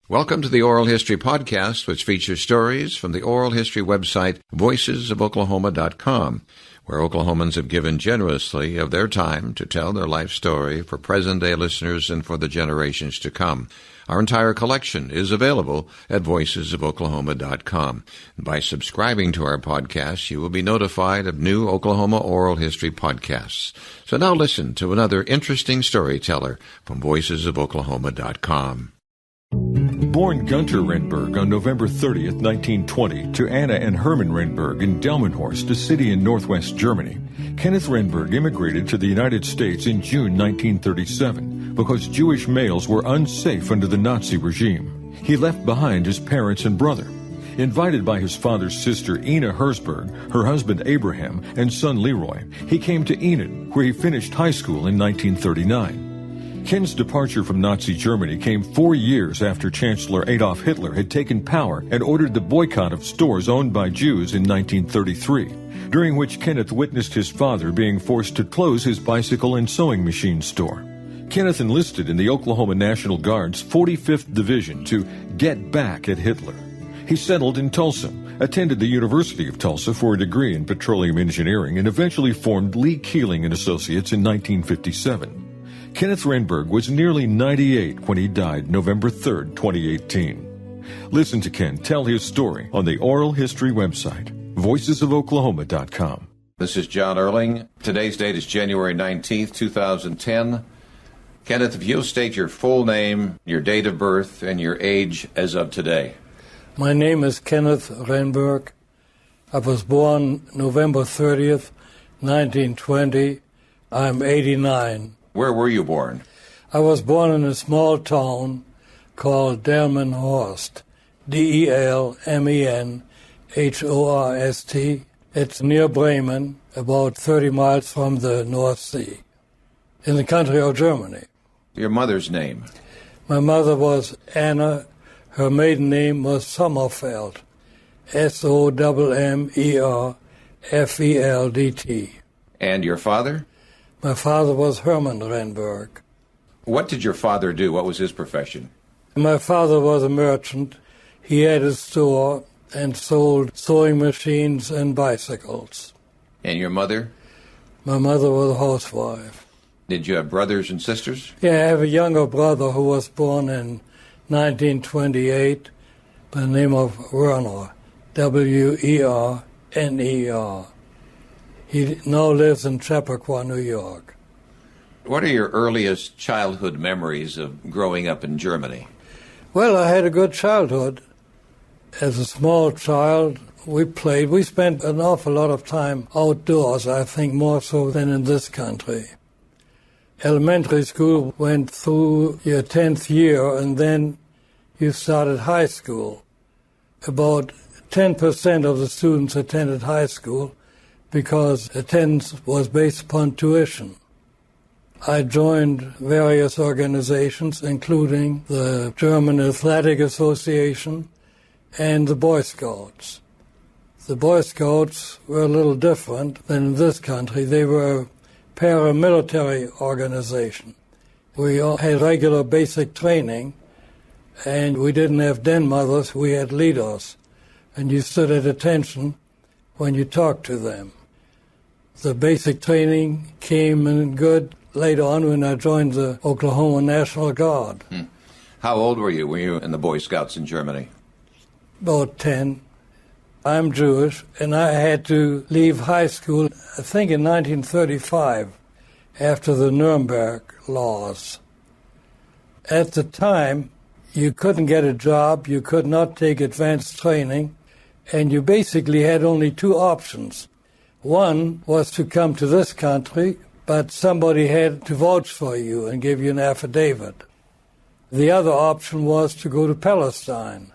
Welcome to the Oral History Podcast, which features stories from the oral history website voicesofoklahoma.com, where Oklahomans have given generously of their time to tell their life story for present-day listeners and for the generations to come. Our entire collection is available at voicesofoklahoma.com. By subscribing to our podcast, you will be notified of new Oklahoma oral history podcasts. So now listen to another interesting storyteller from voicesofoklahoma.com. Born Günter Renberg on November 30th, 1920, to Anna and Hermann Renberg in Delmenhorst, a city in northwest Germany, Kenneth Renberg immigrated to the United States in June 1937 because Jewish males were unsafe under the Nazi regime. He left behind his parents and brother. Invited by his father's sister, Ina Herzberg, her husband Abraham, and son Leroy, he came to Enid, where he finished high school in 1939. Ken's departure from Nazi Germany came 4 years after Chancellor Adolf Hitler had taken power and ordered the boycott of stores owned by Jews in 1933, during which Kenneth witnessed his father being forced to close his bicycle and sewing machine store. Kenneth enlisted in the Oklahoma National Guard's 45th Division to get back at Hitler. He settled in Tulsa, attended the University of Tulsa for a degree in petroleum engineering, and eventually formed Lee Keeling and Associates in 1957. Kenneth Renberg was nearly 98 when he died November 3rd, 2018. Listen to Ken tell his story on the Oral History website, voicesofoklahoma.com. This is John Erling. Today's date is January 19th, 2010. Kenneth, if you'll state your full name, your date of birth, and your age as of today. My name is Kenneth Renberg. I was born November 30th, 1920. I'm 89. Where were you born? I was born in a small town called Delmenhorst, Delmenhorst. It's near Bremen, about 30 miles from the North Sea, in the country of Germany. Your mother's name? My mother was Anna. Her maiden name was Sommerfeld, Sommerfeldt. And your father? My father was Hermann Renberg. What did your father do? What was his profession? My father was a merchant. He had a store and sold sewing machines and bicycles. And your mother? My mother was a housewife. Did you have brothers and sisters? Yeah, I have a younger brother who was born in 1928 by the name of Werner, Werner. He now lives in Chappaqua, New York. What are your earliest childhood memories of growing up in Germany? Well, I had a good childhood. As a small child, we played. We spent an awful lot of time outdoors, I think more so than in this country. Elementary school went through your 10th year, and then you started high school. About 10% of the students attended high school, because attendance was based upon tuition. I joined various organizations, including the German Athletic Association and the Boy Scouts. The Boy Scouts were a little different than in this country. They were a paramilitary organization. We all had regular basic training, and we didn't have den mothers, we had leaders, and you stood at attention when you talked to them. The basic training came in good later on when I joined the Oklahoma National Guard. How old were you? Were you in the Boy Scouts in Germany? About 10. I'm Jewish, and I had to leave high school, I think in 1935, after the Nuremberg laws. At the time, you couldn't get a job, you could not take advanced training, and you basically had only two options. One was to come to this country, but somebody had to vouch for you and give you an affidavit. The other option was to go to Palestine.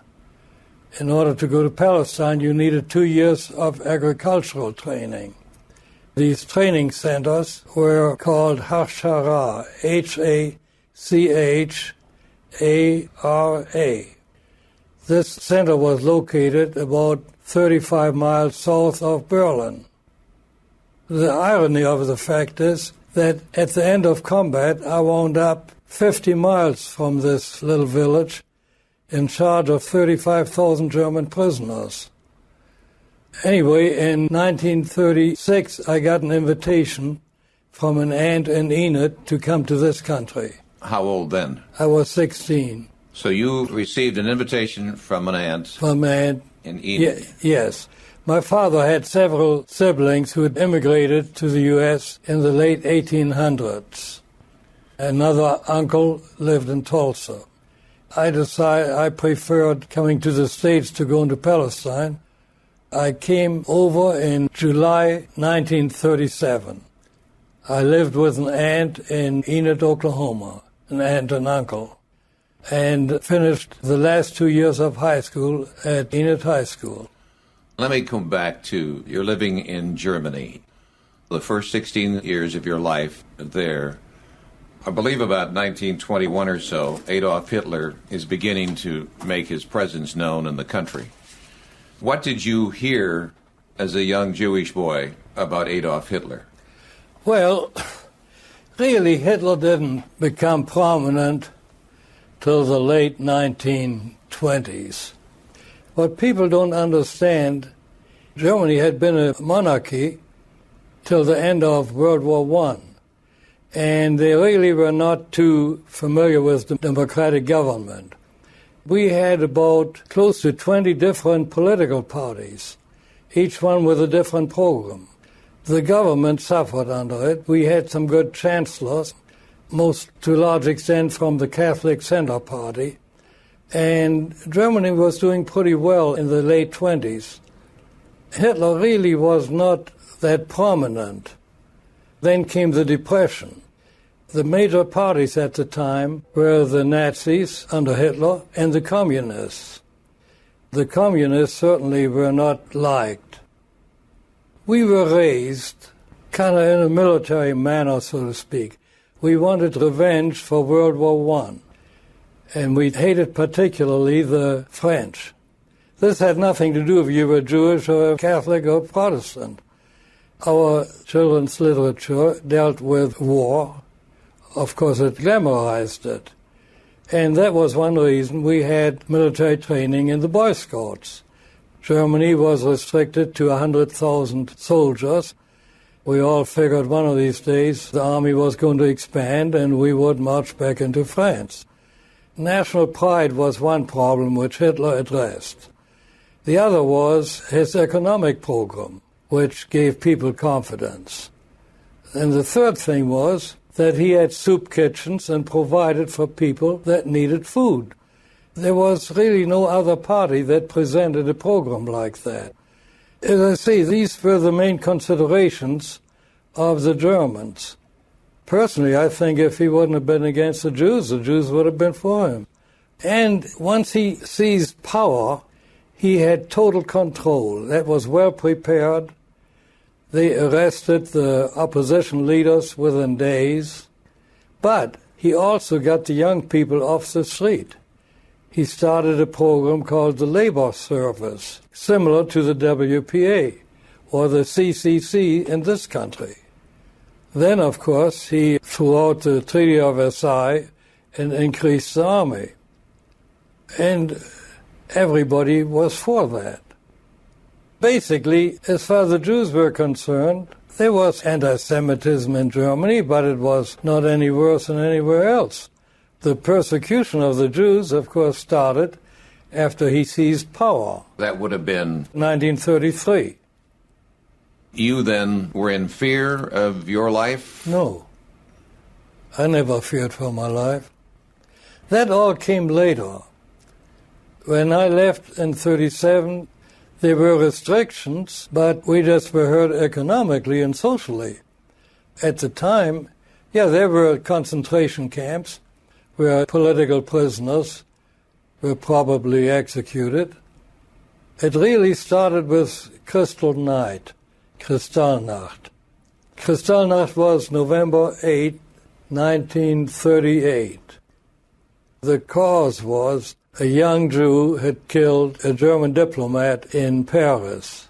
In order to go to Palestine, you needed 2 years of agricultural training. These training centers were called Hachshara, Hachara. This center was located about 35 miles south of Berlin. The irony of the fact is that at the end of combat, I wound up 50 miles from this little village in charge of 35,000 German prisoners. Anyway, in 1936, I got an invitation from an aunt in Enid to come to this country. How old then? I was 16. So you received an invitation from an aunt? From an aunt. In Enid? Yes. My father had several siblings who had immigrated to the U.S. in the late 1800s. Another uncle lived in Tulsa. I decided I preferred coming to the States to going to Palestine. I came over in July 1937. I lived with an aunt in Enid, Oklahoma, an aunt and uncle, and finished the last 2 years of high school at Enid High School. Let me come back to your living in Germany. The first 16 years of your life there, I believe about 1921 or so, Adolf Hitler is beginning to make his presence known in the country. What did you hear as a young Jewish boy about Adolf Hitler? Well, really, Hitler didn't become prominent till the late 1920s. What people don't understand, Germany had been a monarchy till the end of World War I, and they really were not too familiar with the democratic government. We had about close to 20 different political parties, each one with a different program. The government suffered under it. We had some good chancellors, most to a large extent from the Catholic Center Party, and Germany was doing pretty well in the late 20s. Hitler really was not that prominent. Then came the Depression. The major parties at the time were the Nazis under Hitler and the Communists. The Communists certainly were not liked. We were raised kind of in a military manner, so to speak. We wanted revenge for World War I, and we hated particularly the French. This had nothing to do if you were Jewish or Catholic or Protestant. Our children's literature dealt with war. Of course, it glamorized it. And that was one reason we had military training in the Boy Scouts. Germany was restricted to 100,000 soldiers. We all figured one of these days the army was going to expand and we would march back into France. National pride was one problem which Hitler addressed. The other was his economic program, which gave people confidence. And the third thing was that he had soup kitchens and provided for people that needed food. There was really no other party that presented a program like that. As I say, these were the main considerations of the Germans. Personally, I think if he wouldn't have been against the Jews would have been for him. And once he seized power, he had total control. That was well prepared. They arrested the opposition leaders within days. But he also got the young people off the street. He started a program called the Labor Service, similar to the WPA or the CCC in this country. Then, of course, he threw out the Treaty of Versailles and increased the army. And everybody was for that. Basically, as far as the Jews were concerned, there was anti-Semitism in Germany, but it was not any worse than anywhere else. The persecution of the Jews, of course, started after he seized power. That would have been 1933. You then were in fear of your life? No. I never feared for my life. That all came later. When I left in 1937, there were restrictions, but we just were hurt economically and socially. At the time, there were concentration camps where political prisoners were probably executed. It really started with Kristallnacht. Kristallnacht was November 8, 1938. The cause was a young Jew had killed a German diplomat in Paris.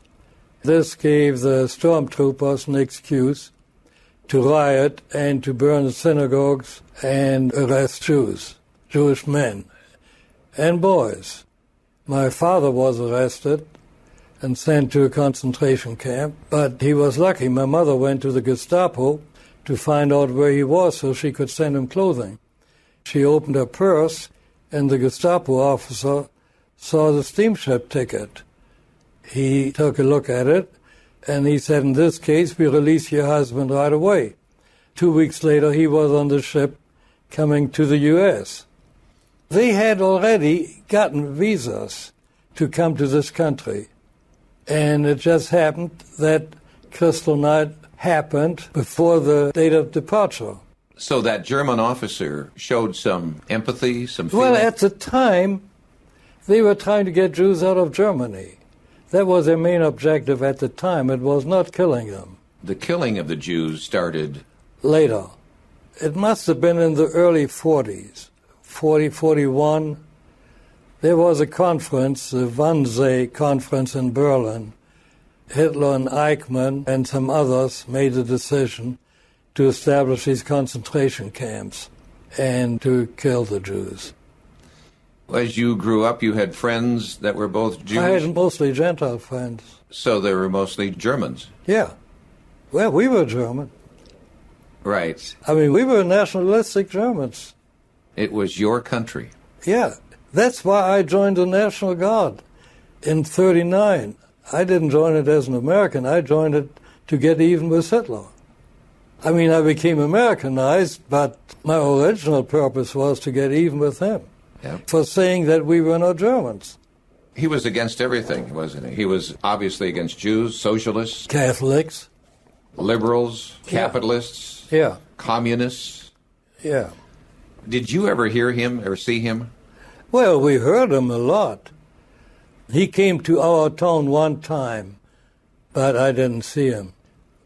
This gave the stormtroopers an excuse to riot and to burn the synagogues and arrest Jews, Jewish men. and boys. My father was arrested and sent to a concentration camp, but he was lucky. My mother went to the Gestapo to find out where he was so she could send him clothing. She opened her purse, and the Gestapo officer saw the steamship ticket. He took a look at it, and he said, in this case, we release your husband right away. 2 weeks later, he was on the ship coming to the U.S. They had already gotten visas to come to this country, and it just happened that Kristallnacht happened before the date of departure. So that German officer showed some empathy, some feeling? Well, at the time, they were trying to get Jews out of Germany. That was their main objective at the time. It was not killing them. The killing of the Jews started later. It must have been in the early 40s, 40, 41. There was a conference, the Wannsee conference in Berlin. Hitler and Eichmann and some others made the decision to establish these concentration camps and to kill the Jews. As you grew up, you had friends that were both Jewish? I had mostly Gentile friends. So they were mostly Germans? Yeah. Well, we were German. Right. I mean, we were nationalistic Germans. It was your country. Yeah. That's why I joined the National Guard in 1939. I didn't join it as an American. I joined it to get even with Hitler. I mean, I became Americanized, but my original purpose was to get even with him for saying that we were not Germans. He was against everything, wasn't he? He was obviously against Jews, socialists, Catholics, liberals, capitalists, communists. Yeah. Did you ever hear him or see him? Well, we heard him a lot. He came to our town one time, but I didn't see him.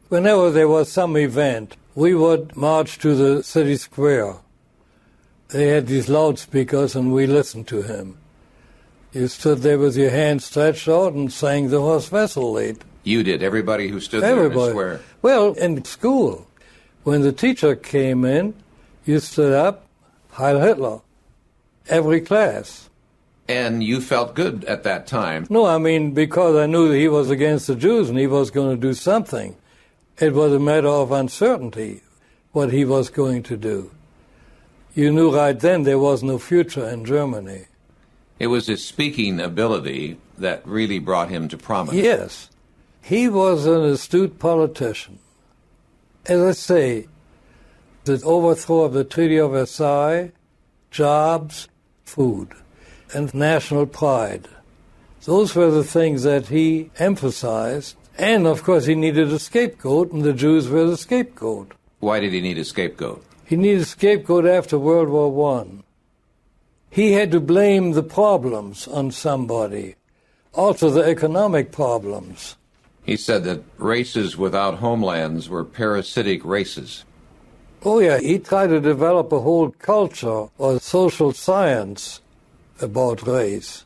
Whenever there was some event, we would march to the city square. They had these loudspeakers, and we listened to him. You stood there with your hands stretched out and sang the Horst Wessel-Lied. You did, everybody who stood there in the square? Well, in school, when the teacher came in, you stood up, Heil Hitler, every class. And you felt good at that time? No, I mean, because I knew that he was against the Jews and he was going to do something. It was a matter of uncertainty what he was going to do. You knew right then there was no future in Germany. It was his speaking ability that really brought him to prominence. Yes. He was an astute politician. As I say, the overthrow of the Treaty of Versailles, jobs, food, and national pride. Those were the things that he emphasized. And, of course, he needed a scapegoat, and the Jews were the scapegoat. Why did he need a scapegoat? He needed a scapegoat after World War I. He had to blame the problems on somebody, also the economic problems. He said that races without homelands were parasitic races. Oh, yeah, he tried to develop a whole culture or social science about race.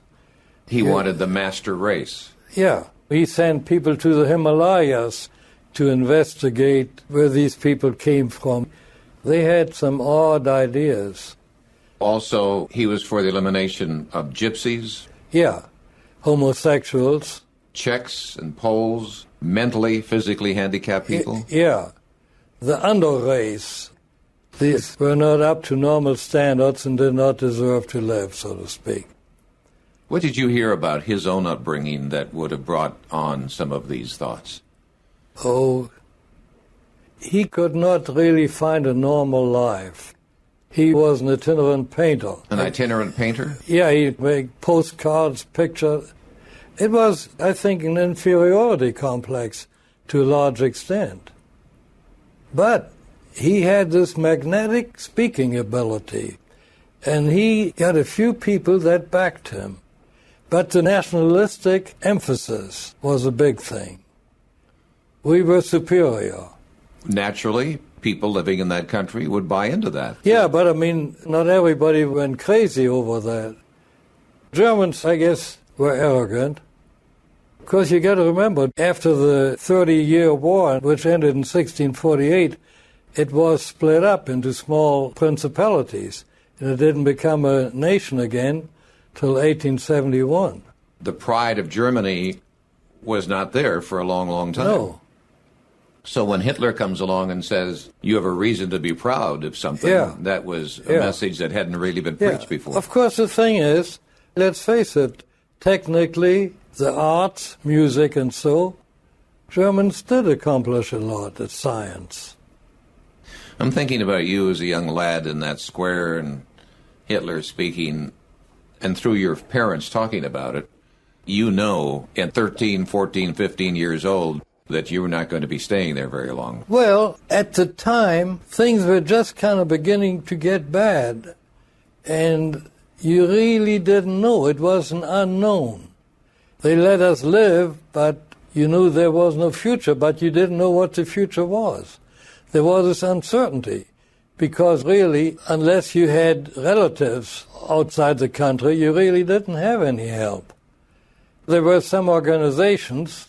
He wanted the master race. Yeah. He sent people to the Himalayas to investigate where these people came from. They had some odd ideas. Also, he was for the elimination of gypsies. Yeah, homosexuals. Czechs and Poles, mentally, physically handicapped people. Yeah, the underrace. These were not up to normal standards and did not deserve to live, so to speak. What did you hear about his own upbringing that would have brought on some of these thoughts? Oh, he could not really find a normal life. He was an itinerant painter. An itinerant painter? Yeah, he'd make postcards, pictures. It was, I think, an inferiority complex to a large extent. But he had this magnetic speaking ability, and he got a few people that backed him. But the nationalistic emphasis was a big thing. We were superior. Naturally, people living in that country would buy into that. Yeah, but I mean, not everybody went crazy over that. Germans, I guess, were arrogant. Because you got to remember, after the 30-year war, which ended in 1648, it was split up into small principalities, and it didn't become a nation again till 1871. The pride of Germany was not there for a long, long time. No. So when Hitler comes along and says, you have a reason to be proud of something, that was a message that hadn't really been preached before. Of course, the thing is, let's face it, technically, the arts, music and so, Germans did accomplish a lot at science. I'm thinking about you as a young lad in that square and Hitler speaking, and through your parents talking about it, you know, at 13, 14, 15 years old, that you were not going to be staying there very long. Well, at the time, things were just kind of beginning to get bad, and you really didn't know. It was an unknown. They let us live, but you knew there was no future, but you didn't know what the future was. There was this uncertainty, because really, unless you had relatives outside the country, you really didn't have any help. There were some organizations.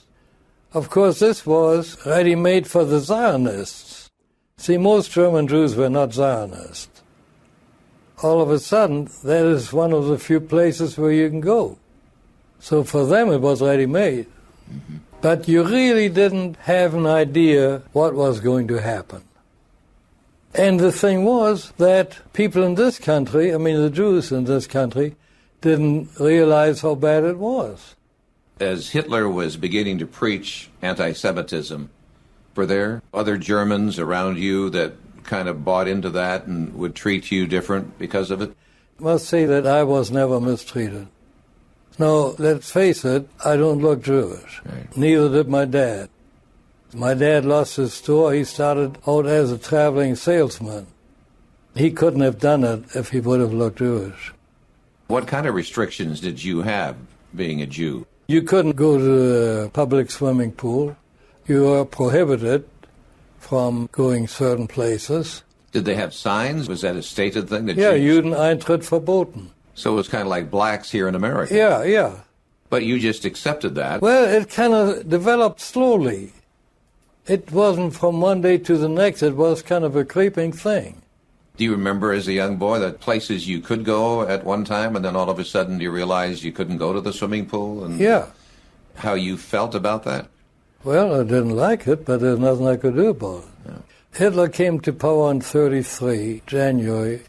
Of course, this was ready-made for the Zionists. See, most German Jews were not Zionists. All of a sudden, that is one of the few places where you can go. So for them, it was ready-made. Mm-hmm. But you really didn't have an idea what was going to happen. And the thing was that people in this country, the Jews in this country, didn't realize how bad it was. As Hitler was beginning to preach anti-Semitism, were there other Germans around you that kind of bought into that and would treat you different because of it? I must say that I was never mistreated. No, let's face it, I don't look Jewish. Right. Neither did my dad. My dad lost his store. He started out as a traveling salesman. He couldn't have done it if he would have looked Jewish. What kind of restrictions did you have being a Jew? You couldn't go to a public swimming pool. You were prohibited from going certain places. Did they have signs? Was that a stated thing? That Juden Eintritt verboten. So it was kind of like blacks here in America. Yeah. But you just accepted that. Well, it kind of developed slowly. It wasn't from one day to the next. It was kind of a creeping thing. Do you remember as a young boy that places you could go at one time and then all of a sudden you realized you couldn't go to the swimming pool? And how you felt about that? Well, I didn't like it, but there's nothing I could do about it. Yeah. Hitler came to power in 1933, January.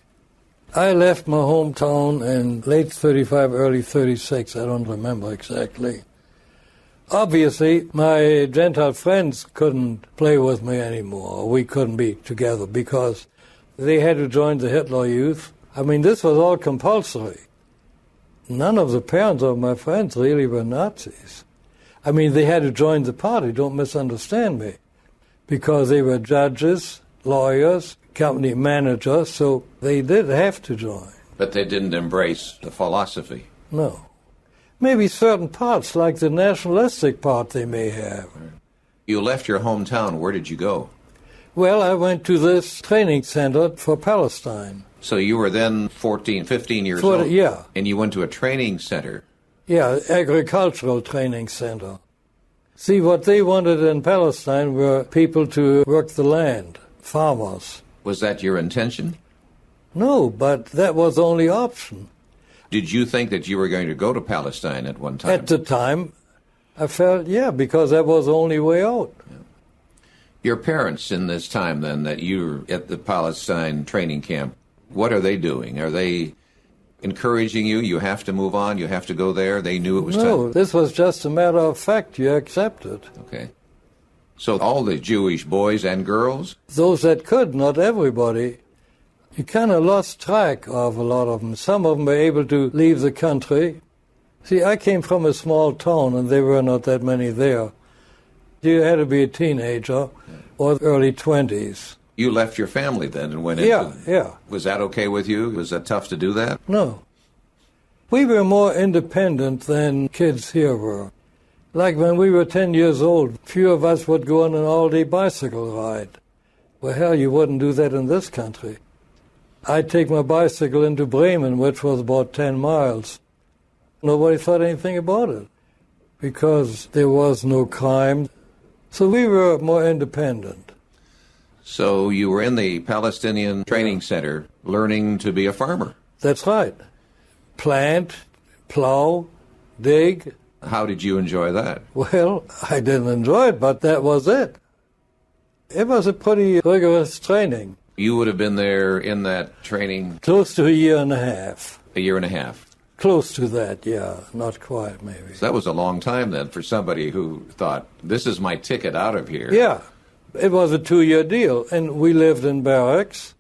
I left my hometown in late 1935, early 1936. I don't remember exactly. Obviously, my Gentile friends couldn't play with me anymore. We couldn't be together because they had to join the Hitler Youth. This was all compulsory. None of the parents of my friends really were Nazis. They had to join the party, don't misunderstand me, because they were judges, lawyers, company managers, so they did have to join. But they didn't embrace the philosophy. No. Maybe certain parts, like the nationalistic part, they may have. You left your hometown. Where did you go? Well, I went to this training center for Palestine. So you were then 14, 15 years old? Yeah. And you went to a training center? Yeah, agricultural training center. See, what they wanted in Palestine were people to work the land, farmers. Was that your intention? No, but that was the only option. Did you think that you were going to go to Palestine at one time? At the time, I felt, because that was the only way out. Yeah. Your parents in this time, then, that you were at the Palestine training camp, what are they doing? Are they encouraging you? You have to move on? You have to go there? They knew it was time? No, this was just a matter of fact. You accept it. Okay. So all the Jewish boys and girls? Those that could, not everybody. You kind of lost track of a lot of them. Some of them were able to leave the country. See, I came from a small town, and there were not that many there. You had to be a teenager or early 20s. You left your family then and went into... Yeah. Was that okay with you? Was that tough to do that? No. We were more independent than kids here were. Like when we were 10 years old, few of us would go on an all-day bicycle ride. Well, hell, you wouldn't do that in this country. I'd take my bicycle into Bremen, which was about 10 miles. Nobody thought anything about it because there was no crime. So we were more independent. So you were in the Palestinian training center learning to be a farmer. That's right. Plant, plow, dig. How did you enjoy that? Well, I didn't enjoy it, but that was it. It was a pretty rigorous training. You would have been there in that training? Close to a year and a half. A year and a half? Close to that, yeah. Not quite, maybe. So that was a long time then for somebody who thought, this is my ticket out of here. Yeah. It was a 2-year deal, and we lived in barracks,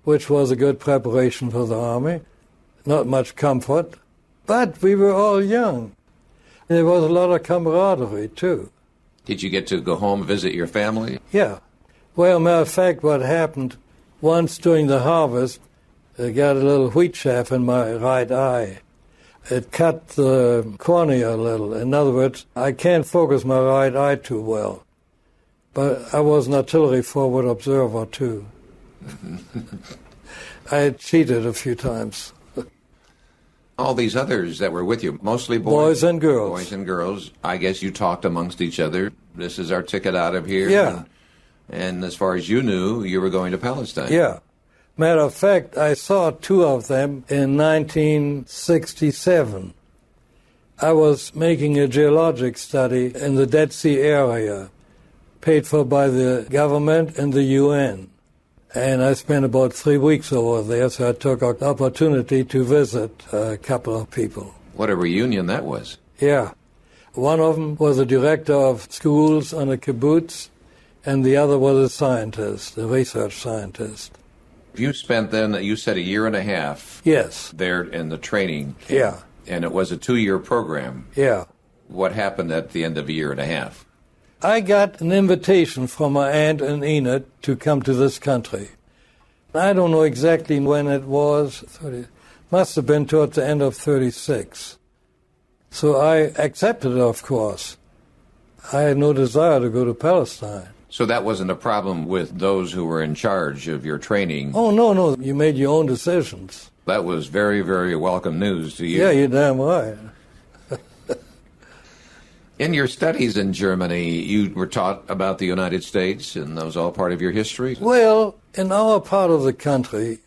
which was a good preparation for the Army. Not much comfort, but we were all young. There was a lot of camaraderie, too. Did you get to go home and visit your family? Yeah. Well, matter of fact, what happened, once during the harvest, I got a little wheat chaff in my right eye. It cut the cornea a little. In other words, I can't focus my right eye too well. But I was an artillery forward observer, too. I cheated a few times. All these others that were with you, mostly boys and girls. Boys and girls. I guess you talked amongst each other. This is our ticket out of here. Yeah. And as far as you knew, you were going to Palestine. Yeah. Matter of fact, I saw 2 of them in 1967. I was making a geologic study in the Dead Sea area, paid for by the government and the UN. And I spent about 3 weeks over there, so I took an opportunity to visit a couple of people. What a reunion that was. Yeah. One of them was a director of schools on a kibbutz, and the other was a scientist, a research scientist. You spent then, you said, a year and a half. Yes. There in the training. Yeah. And it was a 2-year program. Yeah. What happened at the end of a year and a half? I got an invitation from my aunt and Enid to come to this country. I don't know exactly when it was. Must have been towards the end of 36. So I accepted it, of course. I had no desire to go to Palestine. So that wasn't a problem with those who were in charge of your training? Oh, no. You made your own decisions. That was very, very welcome news to you. Yeah, you're damn right. In your studies in Germany, you were taught about the United States, and that was all part of your history? Well, in our part of the country,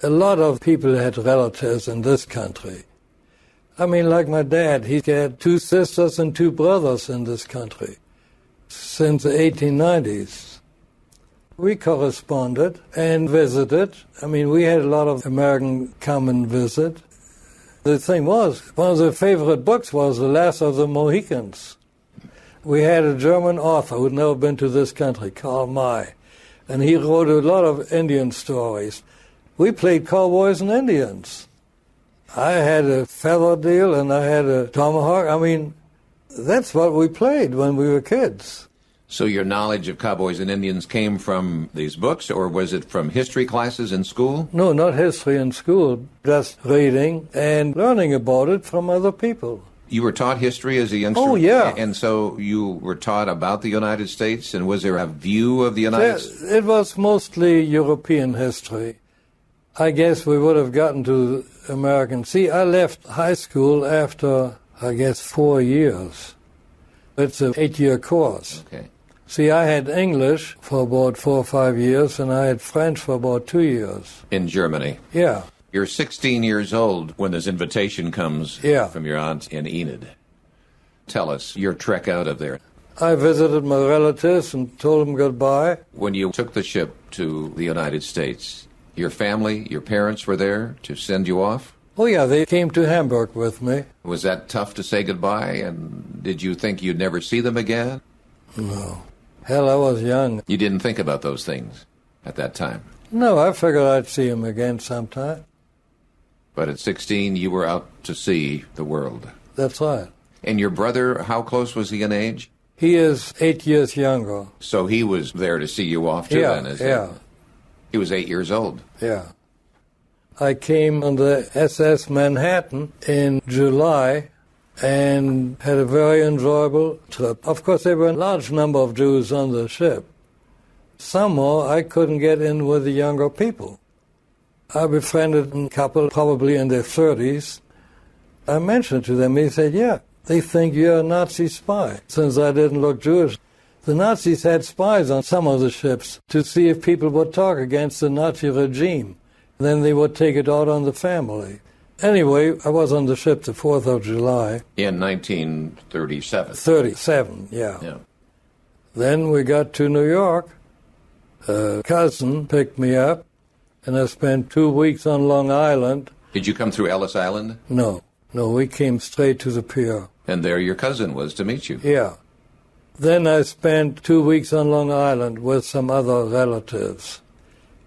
a lot of people had relatives in this country. I mean, like my dad, he had 2 sisters and 2 brothers in this country since the 1890s. We corresponded and visited. I mean, we had a lot of Americans come and visit. The thing was, one of the favorite books was The Last of the Mohicans. We had a German author who'd never been to this country, Karl May, and he wrote a lot of Indian stories. We played cowboys and Indians. I had a feather deal and I had a tomahawk. I mean, that's what we played when we were kids. So your knowledge of cowboys and Indians came from these books, or was it from history classes in school? No, not history in school, just reading and learning about it from other people. You were taught history as a youngster? Oh, yeah. And so you were taught about the United States, and was there a view of the United States? It was mostly European history. I guess we would have gotten to American. See, I left high school after, I guess, 4 years. It's an 8-year course. Okay. See, I had English for about 4 or 5 years, and I had French for about 2 years. In Germany? Yeah. You're 16 years old when this invitation comes from your aunt in Enid. Tell us your trek out of there. I visited my relatives and told them goodbye. When you took the ship to the United States, your family, your parents were there to send you off? Oh, yeah, they came to Hamburg with me. Was that tough to say goodbye, and did you think you'd never see them again? No. Hell, I was young. You didn't think about those things at that time? No, I figured I'd see them again sometime. But at 16, you were out to see the world. That's right. And your brother, how close was he in age? He is 8 years younger. So he was there to see you off too, then? Yeah. He was 8 years old. Yeah. I came on the SS Manhattan in July and had a very enjoyable trip. Of course, there were a large number of Jews on the ship. Somehow, I couldn't get in with the younger people. I befriended a couple, probably in their 30s. I mentioned to them, he said, yeah, they think you're a Nazi spy, since I didn't look Jewish. The Nazis had spies on some of the ships to see if people would talk against the Nazi regime. Then they would take it out on the family. Anyway, I was on the ship the 4th of July. In 1937. 37, yeah. Then we got to New York. A cousin picked me up, and I spent 2 weeks on Long Island. Did you come through Ellis Island? No, we came straight to the pier. And there your cousin was to meet you? Yeah. Then I spent 2 weeks on Long Island with some other relatives.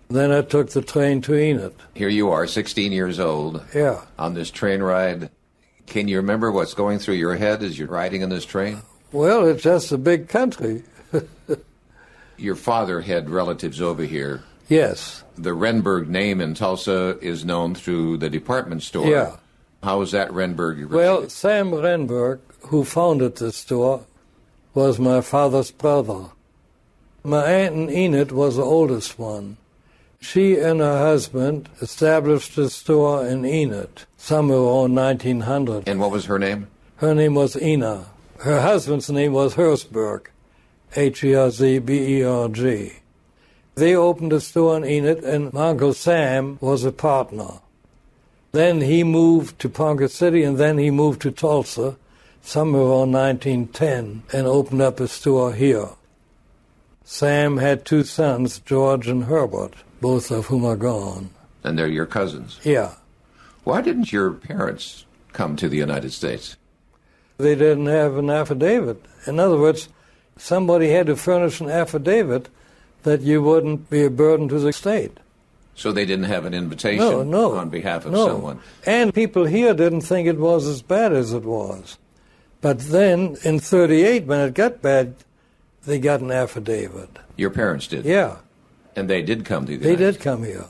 Then I took the train to Enid. Here you are, 16 years old. Yeah. On this train ride. Can you remember what's going through your head as you're riding in this train? Well, it's just a big country. Your father had relatives over here. Yes. The Renberg name in Tulsa is known through the department store. Yeah. How was that Renberg received? Well, Sam Renberg, who founded the store, was my father's brother. My aunt and Enid was the oldest one. She and her husband established a store in Enid, somewhere around 1900. And what was her name? Her name was Ina. Her husband's name was Herzberg, Herzberg. They opened a store in Enid, and my Uncle Sam was a partner. Then he moved to Ponca City, and then he moved to Tulsa, somewhere around 1910, and opened up a store here. Sam had 2 sons, George and Herbert, both of whom are gone. And they're your cousins? Yeah. Why didn't your parents come to the United States? They didn't have an affidavit. In other words, somebody had to furnish an affidavit that you wouldn't be a burden to the state. So they didn't have an invitation on behalf of someone? And people here didn't think it was as bad as it was. But then, in 1938, when it got bad, they got an affidavit. Your parents did? Yeah. And they did come to the They United did States? come here.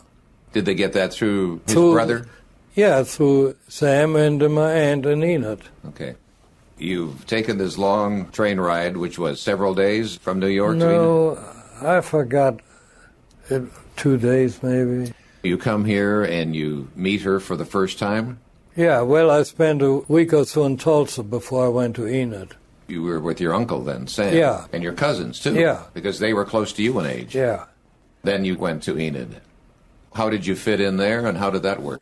Did they get that through his brother? Yeah, through Sam and my aunt and Enid. Okay. You've taken this long train ride, which was several days from New York to Enid? No, I forgot. 2 days, maybe. You come here and you meet her for the first time? Yeah, well, I spent a week or so in Tulsa before I went to Enid. You were with your uncle then, Sam? Yeah. And your cousins, too? Yeah. Because they were close to you in age? Yeah. Then you went to Enid. How did you fit in there, and how did that work?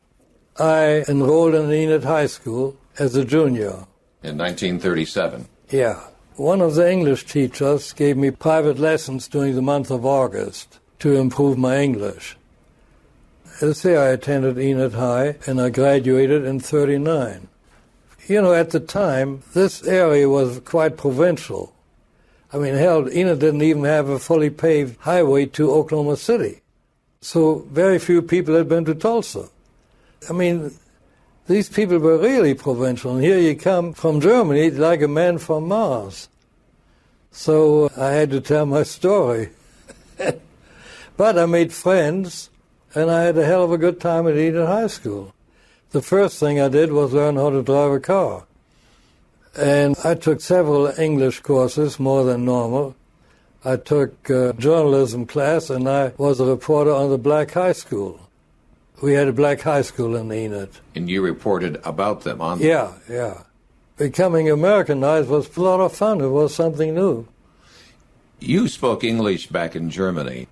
I enrolled in Enid High School as a junior. In 1937? Yeah. One of the English teachers gave me private lessons during the month of August to improve my English. As I attended Enid High, and I graduated in 1939. You know, at the time, this area was quite provincial. I mean, hell, Enid didn't even have a fully paved highway to Oklahoma City. So very few people had been to Tulsa. I mean, these people were really provincial, and here you come from Germany like a man from Mars. So I had to tell my story. But I made friends, and I had a hell of a good time at Enid High School. The first thing I did was learn how to drive a car. And I took several English courses, more than normal. I took a journalism class, and I was a reporter on the Black High School. We had a Black High School in Enid. And you reported about them on Yeah. Becoming Americanized was a lot of fun. It was something new. You spoke English back in Germany.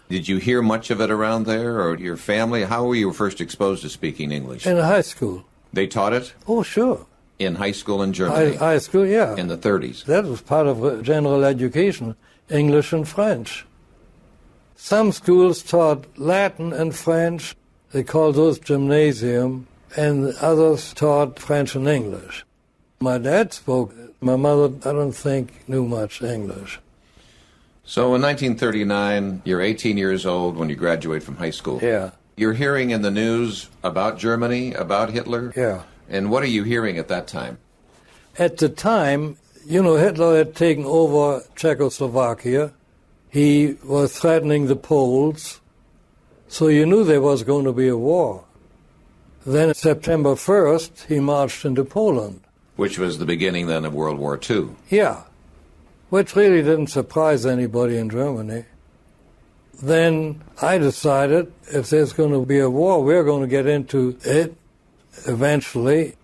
Did you hear much of it around there, or your family? How were you first exposed to speaking English? In high school. They taught it? Oh, sure. In high school in Germany? High school, yeah. In the 30s? That was part of general education, English and French. Some schools taught Latin and French. They called those gymnasium, and others taught French and English. My dad spoke. My mother, I don't think, knew much English. So in 1939, you're 18 years old when you graduate from high school. Yeah. You're hearing in the news about Germany, about Hitler? Yeah. And what are you hearing at that time? At the time, you know, Hitler had taken over Czechoslovakia. He was threatening the Poles. So you knew there was going to be a war. Then September 1st, he marched into Poland. Which was the beginning then of World War II. Yeah. Which really didn't surprise anybody in Germany. Then I decided if there's going to be a war, we're going to get into it eventually.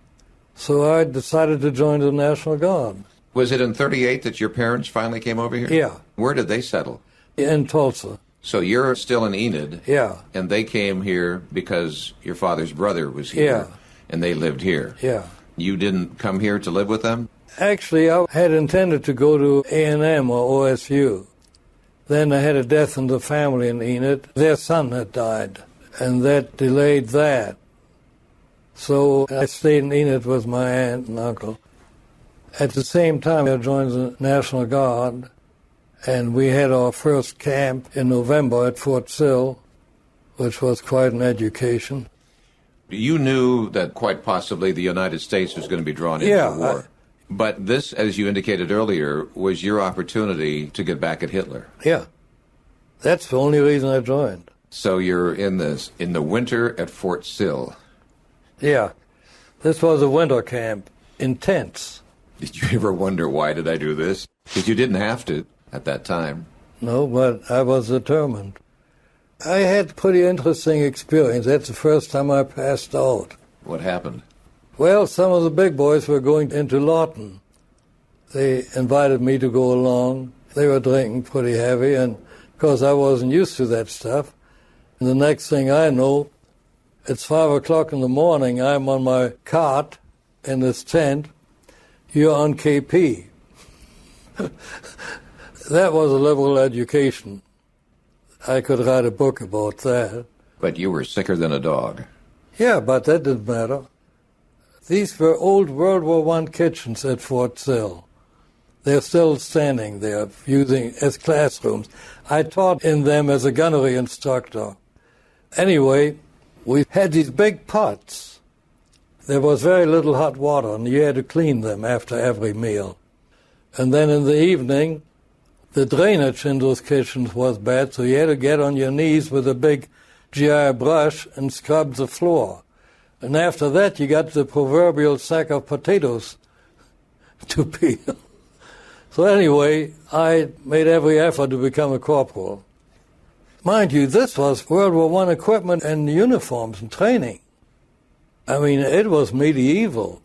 So I decided to join the National Guard. Was it in 1938 that your parents finally came over here? Yeah. Where did they settle? In Tulsa. So you're still in Enid. Yeah. And they came here because your father's brother was here. Yeah. And they lived here? Yeah. You didn't come here to live with them? Actually, I had intended to go to A&M or OSU. Then I had a death in the family in Enid. Their son had died, and that delayed that. So I stayed in Enid with my aunt and uncle. At the same time, I joined the National Guard, and we had our first camp in November at Fort Sill, which was quite an education. You knew that quite possibly the United States was going to be drawn into the war. But this, as you indicated earlier, was your opportunity to get back at Hitler. Yeah. That's the only reason I joined. So you're in the winter at Fort Sill. Yeah. This was a winter camp. Intense. Did you ever wonder, why did I do this? Because you didn't have to at that time. No, but I was determined. I had a pretty interesting experience. That's the first time I passed out. What happened? Well, some of the big boys were going into Lawton. They invited me to go along. They were drinking pretty heavy, and because I wasn't used to that stuff. And the next thing I know, it's 5 o'clock in the morning. I'm on my cot in this tent. You're on KP. That was a liberal education. I could write a book about that. But you were sicker than a dog. Yeah, but that didn't matter. These were old World War I kitchens at Fort Sill. They're still standing there, using as classrooms. I taught in them as a gunnery instructor. Anyway, we had these big pots. There was very little hot water, and you had to clean them after every meal. And then in the evening, the drainage in those kitchens was bad, so you had to get on your knees with a big GI brush and scrub the floor. And after that, you got the proverbial sack of potatoes to peel. So anyway, I made every effort to become a corporal. Mind you, this was World War I equipment and uniforms and training. I mean, it was medieval.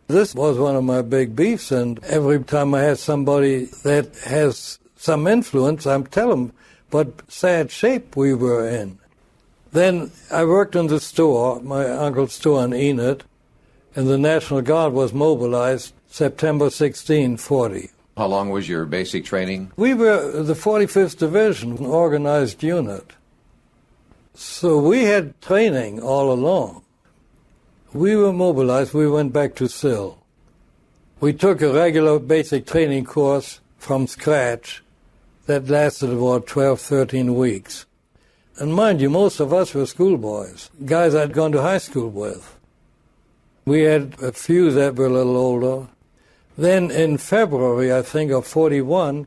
This was one of my big beefs, and every time I had somebody that has some influence, I'm telling them what sad shape we were in. Then I worked in the store, my uncle's store in Enid, and the National Guard was mobilized September 1940. How long was your basic training? We were the 45th Division, an organized unit. So we had training all along. We were mobilized, we went back to Sill. We took a regular basic training course from scratch that lasted about 12, 13 weeks. And mind you, most of us were schoolboys, guys I'd gone to high school with. We had a few that were a little older. Then in February, I think, of 41,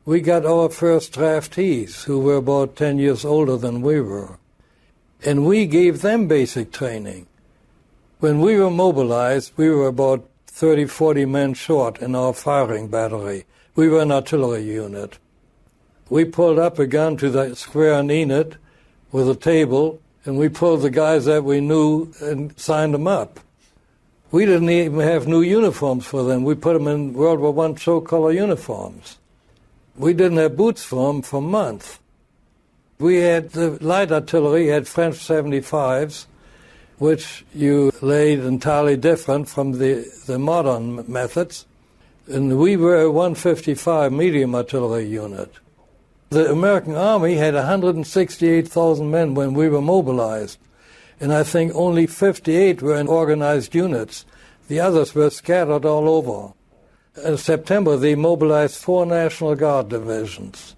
we got our first draftees, who were about 10 years older than we were. And we gave them basic training. When we were mobilized, we were about 30, 40 men short in our firing battery. We were an artillery unit. We pulled up a gun to the square in Enid with a table, and we pulled the guys that we knew and signed them up. We didn't even have new uniforms for them. We put them in World War I show-color uniforms. We didn't have boots for them for months. We had the light artillery, had French 75s, which you laid entirely different from the modern methods. And we were a 155 medium artillery unit. The American Army had 168,000 men when we were mobilized, and I think only 58 were in organized units. The others were scattered all over. In September, they mobilized 4 National Guard divisions.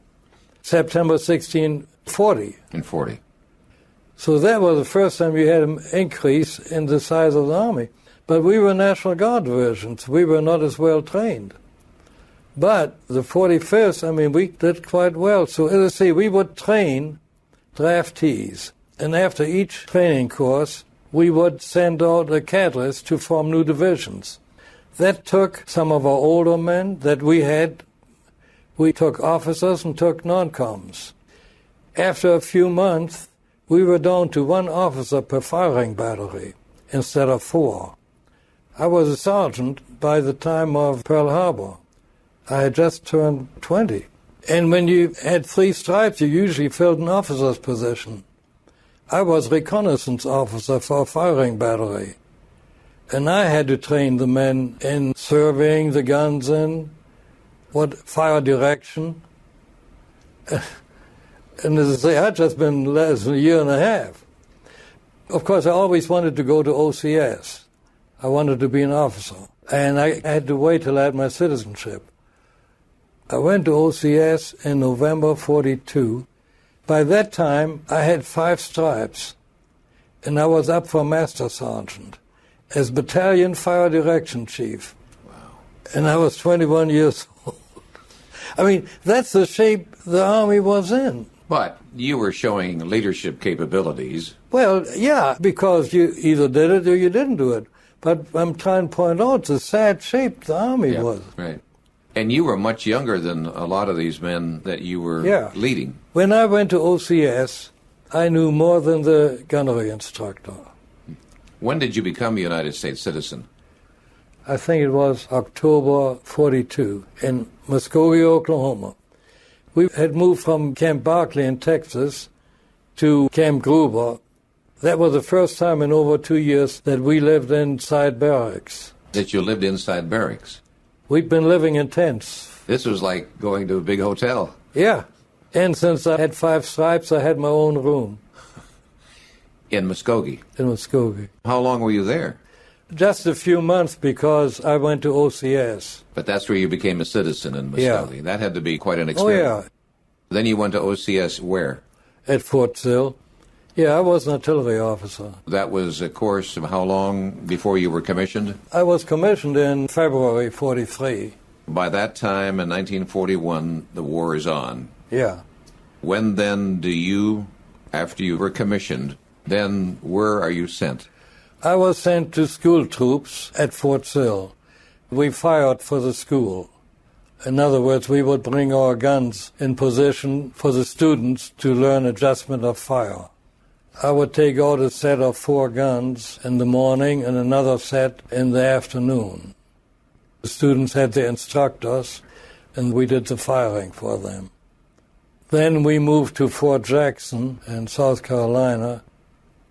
September 1940. In 40. So that was the first time you had an increase in the size of the Army. But we were National Guard divisions. We were not as well trained. But the 45th, I mean, we did quite well. So let's see, we would train draftees. And after each training course, we would send out the cadres to form new divisions. That took some of our older men that we had. We took officers and took non-coms. After a few months, we were down to 1 officer per firing battery instead of 4. I was a sergeant by the time of Pearl Harbor. I had just turned 20. And when you had 3 stripes, you usually filled an officer's position. I was reconnaissance officer for a firing battery. And I had to train the men in surveying the guns in, what fire direction. And as I say, I'd just been less than a year and a half. Of course, I always wanted to go to OCS. I wanted to be an officer. And I had to wait till I had my citizenship. I went to OCS in November 42. By that time, I had 5 stripes, and I was up for Master Sergeant as Battalion Fire Direction Chief. Wow. And I was 21 years old. I mean, that's the shape the Army was in. But you were showing leadership capabilities. Well, yeah, because you either did it or you didn't do it. But I'm trying to point out the sad shape the Army was. Right. And you were much younger than a lot of these men that you were leading. When I went to OCS, I knew more than the gunnery instructor. When did you become a United States citizen? I think it was October 42 in Muskogee, Oklahoma. We had moved from Camp Barkley in Texas to Camp Gruber. That was the first time in over 2 years that we lived inside barracks. That you lived inside barracks? We'd been living in tents. This was like going to a big hotel. Yeah. And since I had 5 stripes, I had my own room. In Muskogee? In Muskogee. How long were you there? Just a few months because I went to OCS. But that's where you became a citizen in Muskogee. Yeah. That had to be quite an experience. Oh, yeah. Then you went to OCS where? At Fort Sill. Yeah, I was an artillery officer. That was a course of how long before you were commissioned? I was commissioned in February 43. By that time, in 1941, the war is on. Yeah. When then do you, after you were commissioned, then where are you sent? I was sent to school troops at Fort Sill. We fired for the school. In other words, we would bring our guns in position for the students to learn adjustment of fire. I would take out a set of 4 guns in the morning and another set in the afternoon. The students had their instructors, and we did the firing for them. Then we moved to Fort Jackson in South Carolina.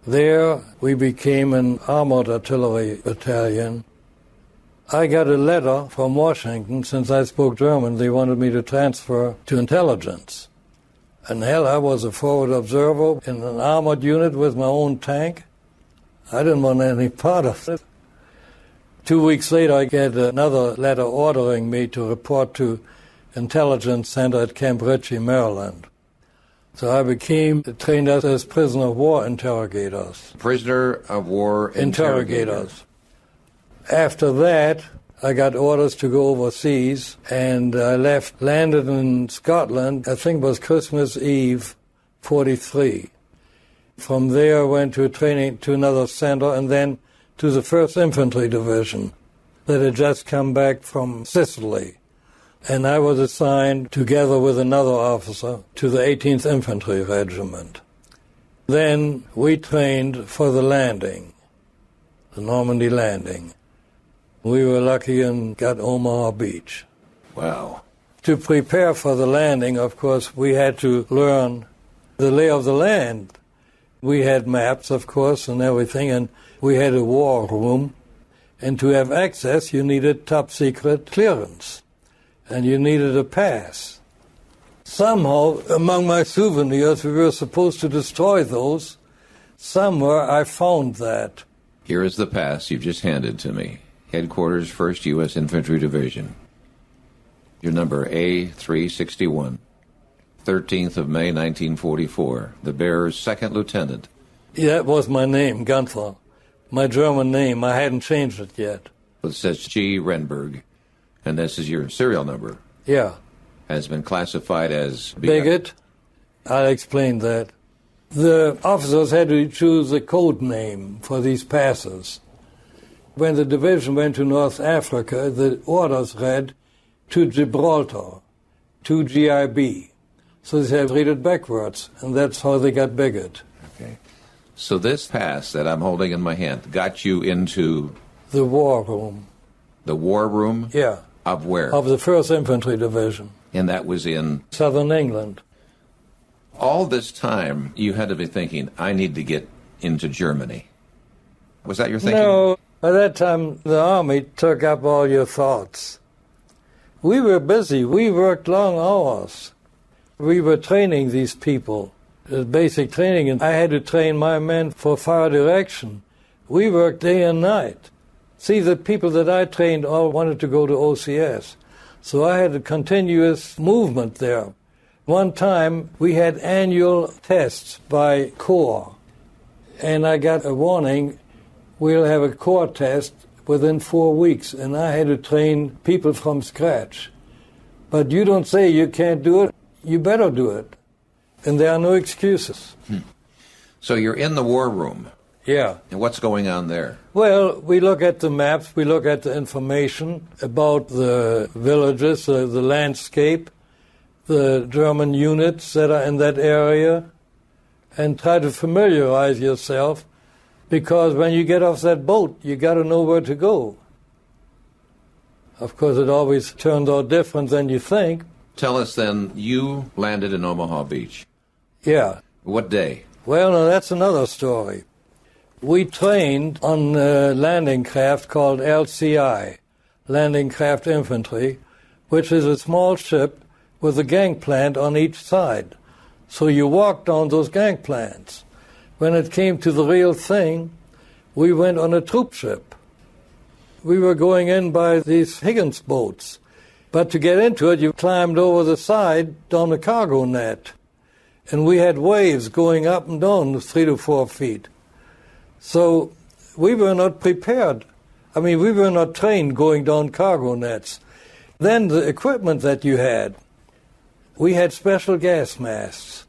There we became an armored artillery battalion. I got a letter from Washington. Since I spoke German, they wanted me to transfer to intelligence. And hell, I was a forward observer in an armored unit with my own tank. I didn't want any part of it. 2 weeks later, I get another letter ordering me to report to Intelligence Center at Camp Ritchie, Maryland. So I became trained as prisoner of war interrogators. Prisoner of war interrogators. After that, I got orders to go overseas, and I landed in Scotland, I think it was Christmas Eve, 43. From there, I went to training to another center, and then to the 1st Infantry Division that had just come back from Sicily. And I was assigned, together with another officer, to the 18th Infantry Regiment. Then we trained for the landing, the Normandy landing. We were lucky and got Omaha Beach. Wow. To prepare for the landing, of course, we had to learn the lay of the land. We had maps, of course, and everything, and we had a war room. And to have access, you needed top-secret clearance, and you needed a pass. Somehow, among my souvenirs, we were supposed to destroy those. Somewhere I found that. Here is the pass you've just handed to me. Headquarters, 1st U.S. Infantry Division. Your number A361. 13th of May, 1944. The bearer's 2nd lieutenant. Yeah, that was my name, Günter. My German name. I hadn't changed it yet. It says G. Renberg. And this is your serial number. Yeah. Has been classified as... Bigot. I'll explain that. The officers had to choose a code name for these passes. When the division went to North Africa, the orders read, to Gibraltar, to GIB. So they had to read it backwards, and that's how they got Bigot. Okay. So this pass that I'm holding in my hand got you into... The war room. The war room? Yeah. Of where? Of the 1st Infantry Division. And that was in... Southern England. All this time, you had to be thinking, I need to get into Germany. Was that your thinking? No, By that time, the Army took up all your thoughts. We were busy. We worked long hours. We were training these people, basic training, and I had to train my men for fire direction. We worked day and night. See, the people that I trained all wanted to go to OCS, so I had a continuous movement there. One time, we had annual tests by Corps, and I got a warning, we'll have a Corps test within 4 weeks, and I had to train people from scratch. But you don't say you can't do it, you better do it. And there are no excuses. So you're in the war room. Yeah. And what's going on there? Well, we look at the maps, we look at the information about the villages, the landscape, the German units that are in that area, and try to familiarize yourself, because when you get off that boat, you got to know where to go. Of course, it always turned out different than you think. Tell us then, you landed in Omaha Beach. Yeah. What day? Well, no, that's another story. We trained on a landing craft called LCI, Landing Craft Infantry, which is a small ship with a gangplank on each side. So you walked on those gangplanks. When it came to the real thing, we went on a troop ship. We were going in by these Higgins boats. But to get into it, you climbed over the side down the cargo net. And we had waves going up and down 3 to 4 feet. So we were not prepared. I mean, we were not trained going down cargo nets. Then the equipment that you had, we had special gas masks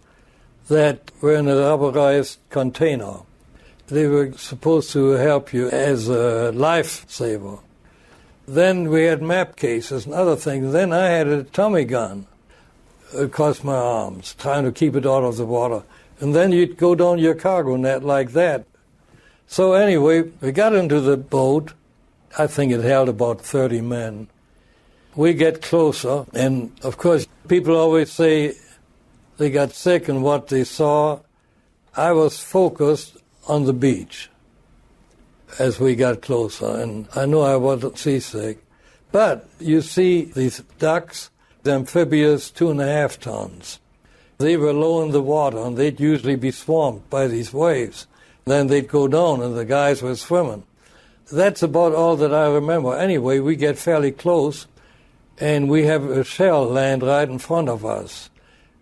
that were in a rubberized container. They were supposed to help you as a lifesaver. Then we had map cases and other things. Then I had a Tommy gun across my arms, trying to keep it out of the water. And then you'd go down your cargo net like that. So anyway, we got into the boat. I think it held about 30 men. We get closer, and of course, people always say they got sick in what they saw. I was focused on the beach as we got closer, and I know I wasn't seasick. But you see these ducks, the amphibious 2.5 tons. They were low in the water, and they'd usually be swamped by these waves. Then they'd go down, and the guys were swimming. That's about all that I remember. Anyway, we get fairly close, and we have a shell land right in front of us.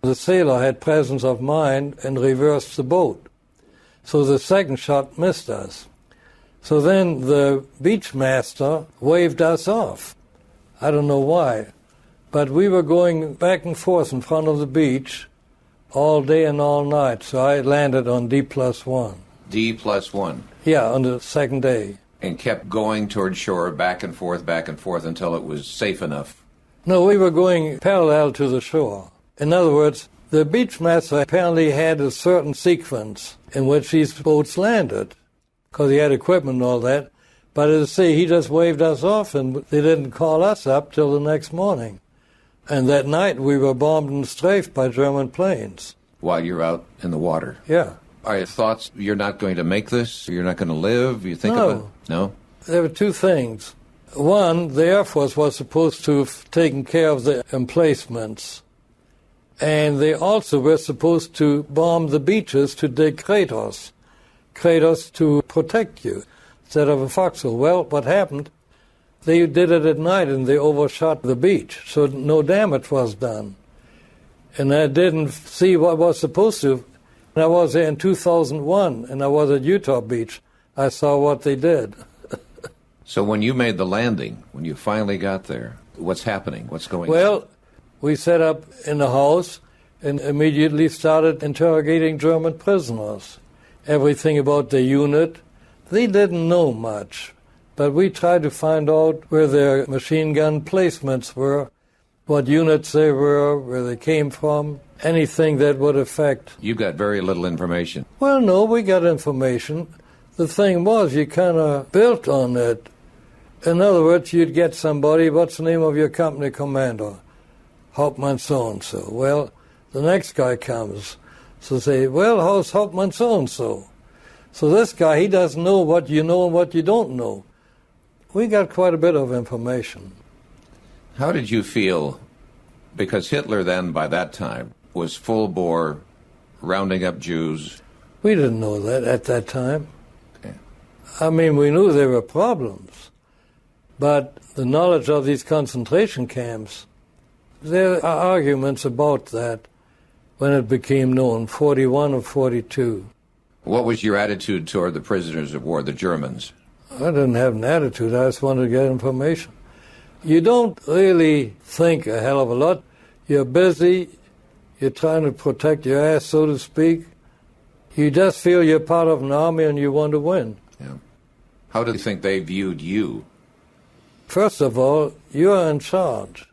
The sailor had presence of mind and reversed the boat. So the second shot missed us. So then the beach master waved us off. I don't know why. But we were going back and forth in front of the beach all day and all night. So I landed on D+1. D+1? Yeah, on the second day. And kept going toward shore, back and forth, until it was safe enough? No, we were going parallel to the shore. In other words, the beach master apparently had a certain sequence in which these boats landed, because he had equipment and all that. But as I say, he just waved us off, and they didn't call us up till the next morning. And that night we were bombed and strafed by German planes. While you're out in the water? Yeah. Are your thoughts, you're not going to make this? You're not going to live? You think No. about it? No? There were two things. One, the Air Force was supposed to have taken care of the emplacements. And they also were supposed to bomb the beaches to dig craters to protect you instead of a foxhole. Well, what happened? They did it at night and they overshot the beach, so no damage was done. And I didn't see what was supposed to. I was there in 2001, and I was at Utah Beach. I saw what they did. So when you made the landing, when you finally got there, what's happening? What's going on? Well, we set up in the house and immediately started interrogating German prisoners. Everything about the unit. They didn't know much, but we tried to find out where their machine gun placements were, what units they were, where they came from, anything that would affect. You got very little information. Well, no, we got information. The thing was, you kind of built on it. In other words, you'd get somebody, what's the name of your company commander? Hauptmann so-and-so. Well, the next guy comes. So say, well, how's Hauptmann so-and-so? So this guy, he doesn't know what you know and what you don't know. We got quite a bit of information. How did you feel? Because Hitler then, by that time, was full bore rounding up Jews. We didn't know that at that time. Okay. I mean, we knew there were problems, but the knowledge of these concentration camps, there are arguments about that when it became known, 41 or 42. What was your attitude toward the prisoners of war, the Germans? I didn't have an attitude. I just wanted to get information. You don't really think a hell of a lot. You're busy. You're trying to protect your ass, so to speak. You just feel you're part of an army and you want to win. Yeah. How do you think they viewed you? First of all, you are in charge.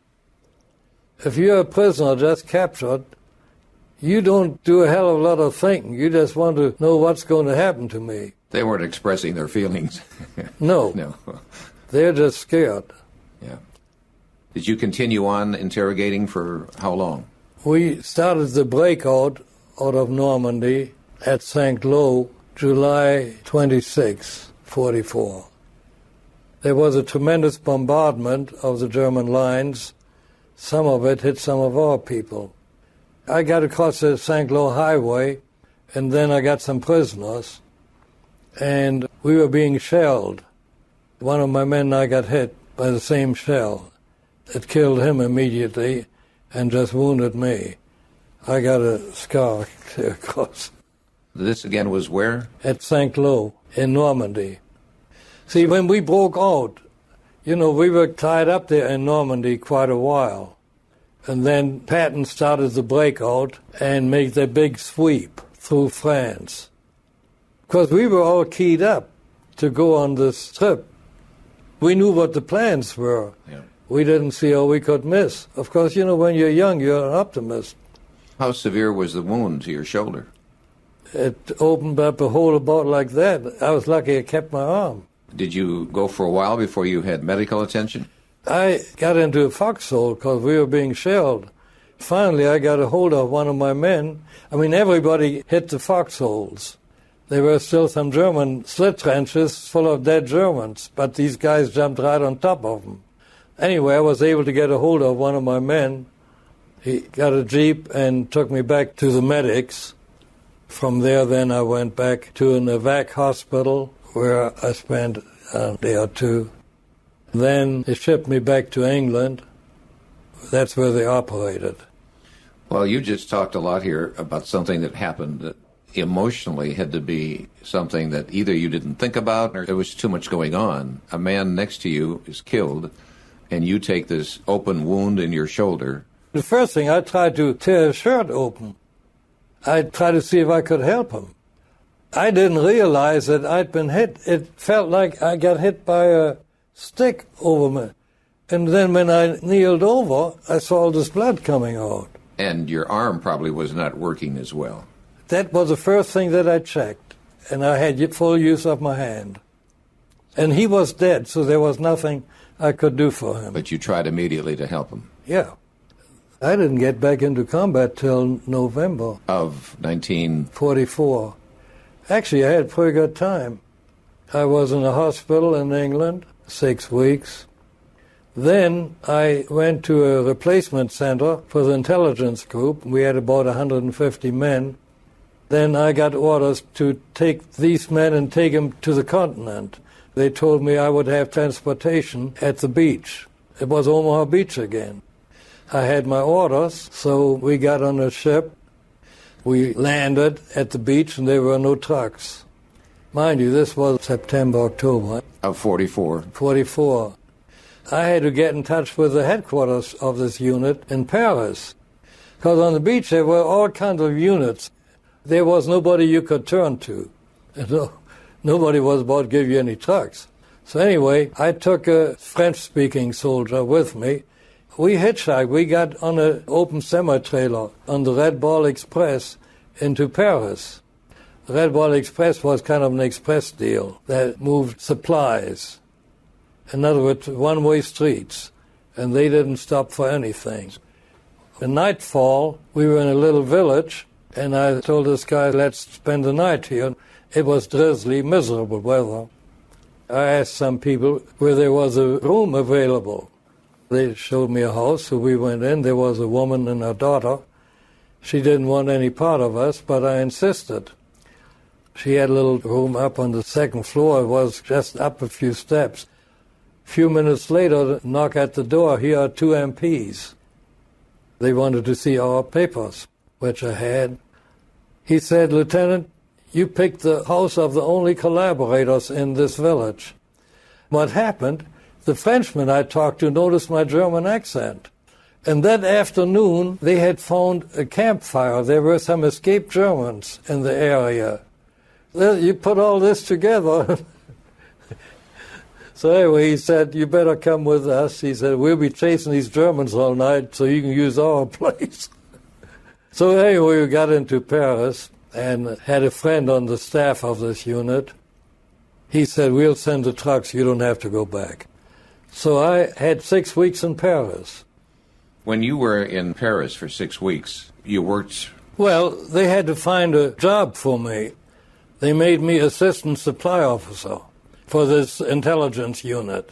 If you're a prisoner just captured, you don't do a hell of a lot of thinking. You just want to know what's going to happen to me. They weren't expressing their feelings. No. No. They're just scared. Yeah. Did you continue on interrogating for how long? We started the breakout out of Normandy at St. Lo, July 26, 44. There was a tremendous bombardment of the German lines. Some of it hit some of our people. I got across the St. Lo highway, and then I got some prisoners, and we were being shelled. One of my men and I got hit by the same shell. It killed him immediately and just wounded me. I got a scar clear across. This again was where? At St. Lo in Normandy. See, when we broke out, we were tied up there in Normandy quite a while. And then Patton started the breakout and made the big sweep through France. Because we were all keyed up to go on this trip. We knew what the plans were. Yeah. We didn't see how we could miss. Of course, when you're young, you're an optimist. How severe was the wound to your shoulder? It opened up a hole about like that. I was lucky I kept my arm. Did you go for a while before you had medical attention? I got into a foxhole because we were being shelled. Finally, I got a hold of one of my men. I mean, everybody hit the foxholes. There were still some German slit trenches full of dead Germans, but these guys jumped right on top of them. Anyway, I was able to get a hold of one of my men. He got a jeep and took me back to the medics. From there, then, I went back to an evac hospital where I spent a day or two. Then they shipped me back to England. That's where they operated. Well, you just talked a lot here about something that happened that emotionally had to be something that either you didn't think about or there was too much going on. A man next to you is killed, and you take this open wound in your shoulder. The first thing, I tried to tear his shirt open. I tried to see if I could help him. I didn't realize that I'd been hit. It felt like I got hit by a stick over me. And then when I kneeled over, I saw all this blood coming out. And your arm probably was not working as well. That was the first thing that I checked, and I had full use of my hand. And he was dead, so there was nothing I could do for him. But you tried immediately to help him. Yeah. I didn't get back into combat till November. Of 1944. Actually, I had a pretty good time. I was in a hospital in England, 6 weeks. Then I went to a replacement center for the intelligence group. We had about 150 men. Then I got orders to take these men and take them to the continent. They told me I would have transportation at the beach. It was Omaha Beach again. I had my orders, so we got on a ship. We landed at the beach, and there were no trucks. Mind you, this was September, October. Of 44. 44. I had to get in touch with the headquarters of this unit in Paris. Because on the beach there were all kinds of units. There was nobody you could turn to. Nobody was about to give you any trucks. So anyway, I took a French-speaking soldier with me. We hitchhiked. We got on an open semi-trailer on the Red Ball Express into Paris. The Red Ball Express was kind of an express deal that moved supplies. In other words, one-way streets, and they didn't stop for anything. At nightfall, we were in a little village, and I told this guy, let's spend the night here. It was drizzly, miserable weather. I asked some people where there was a room available. They showed me a house, so we went in. There was a woman and her daughter. She didn't want any part of us, but I insisted. She had a little room up on the second floor. It was just up a few steps. A few minutes later, knock at the door. Here are two MPs. They wanted to see our papers, which I had. He said, "Lieutenant, you picked the house of the only collaborators in this village." What happened, the Frenchman I talked to noticed my German accent. And that afternoon, they had found a campfire. There were some escaped Germans in the area. You put all this together. So anyway, he said, "You better come with us." He said, "We'll be chasing these Germans all night so you can use our place." So anyway, we got into Paris and had a friend on the staff of this unit. He said, "We'll send the trucks. You don't have to go back." So I had 6 weeks in Paris. When you were in Paris for 6 weeks, you worked... Well, they had to find a job for me. They made me assistant supply officer for this intelligence unit.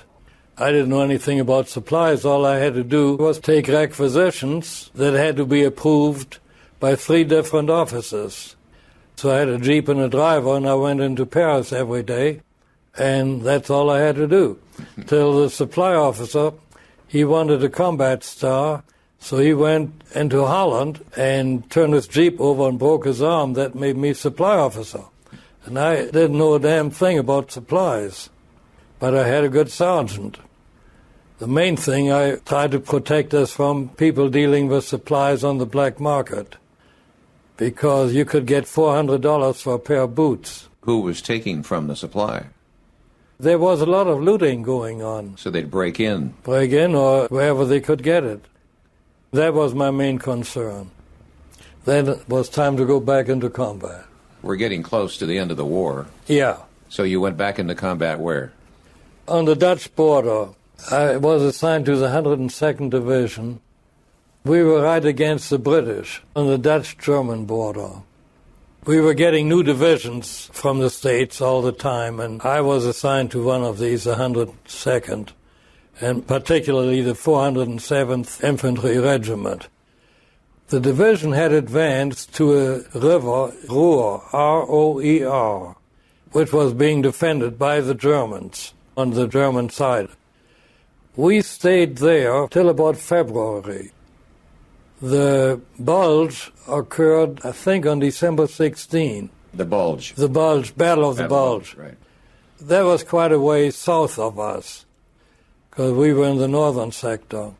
I didn't know anything about supplies. All I had to do was take requisitions that had to be approved by 3 different officers. So I had a Jeep and a driver, and I went into Paris every day, and that's all I had to do. Till the supply officer, he wanted a combat star, so he went into Holland and turned his Jeep over and broke his arm. That made me supply officer. And I didn't know a damn thing about supplies, but I had a good sergeant. The main thing, I tried to protect us from people dealing with supplies on the black market, because you could get $400 for a pair of boots. Who was taking from the supply? There was a lot of looting going on. So they'd break in? Break in or wherever they could get it. That was my main concern. Then it was time to go back into combat. We're getting close to the end of the war. Yeah. So you went back into combat where? On the Dutch border. I was assigned to the 102nd Division. We were right against the British on the Dutch-German border. We were getting new divisions from the States all the time, and I was assigned to one of these, the 102nd, and particularly the 407th Infantry Regiment. The division had advanced to a river, Ruhr, R-O-E-R, which was being defended by the Germans on the German side. We stayed there till about February. The bulge occurred, I think, on December 16. The Bulge. The Bulge, Battle of the Bulge. Right. That was quite a way south of us, because we were in the northern sector.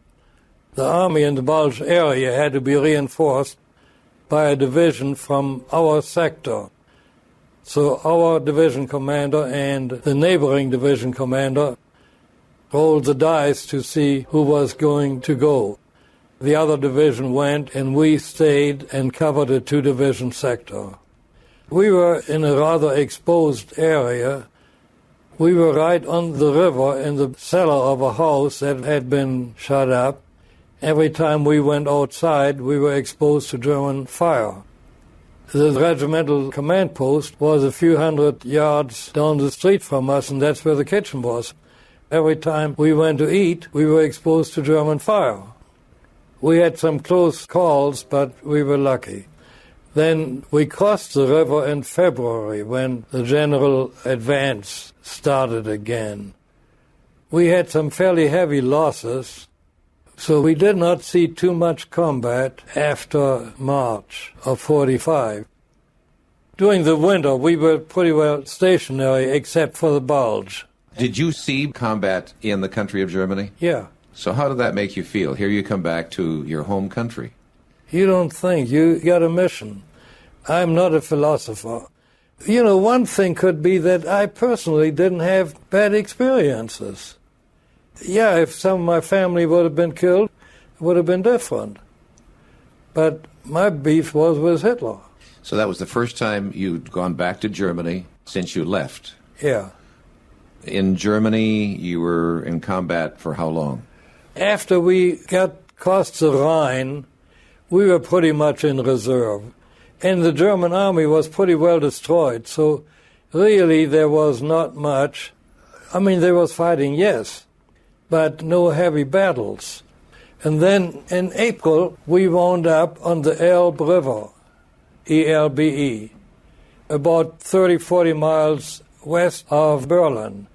The army in the Bulge area had to be reinforced by a division from our sector. So our division commander and the neighboring division commander rolled the dice to see who was going to go. The other division went, and we stayed and covered a 2-division sector. We were in a rather exposed area. We were right on the river in the cellar of a house that had been shut up. Every time we went outside, we were exposed to German fire. The regimental command post was a few hundred yards down the street from us, and that's where the kitchen was. Every time we went to eat, we were exposed to German fire. We had some close calls, but we were lucky. Then we crossed the river in February when the general advance started again. We had some fairly heavy losses, so we did not see too much combat after March of 45. During the winter, we were pretty well stationary except for the Bulge. Did you see combat in the country of Germany? Yeah. So how did that make you feel? Here you come back to your home country. You don't think. You got a mission. I'm not a philosopher. You know, one thing could be that I personally didn't have bad experiences. Yeah, if some of my family would have been killed, it would have been different. But my beef was with Hitler. So that was the first time you'd gone back to Germany since you left? Yeah. In Germany, you were in combat for how long? After we got across the Rhine, we were pretty much in reserve. And the German army was pretty well destroyed, so really there was not much. I mean, there was fighting, yes, but no heavy battles. And then in April, we wound up on the Elbe River, E-L-B-E, about 30, 40 miles west of Berlin.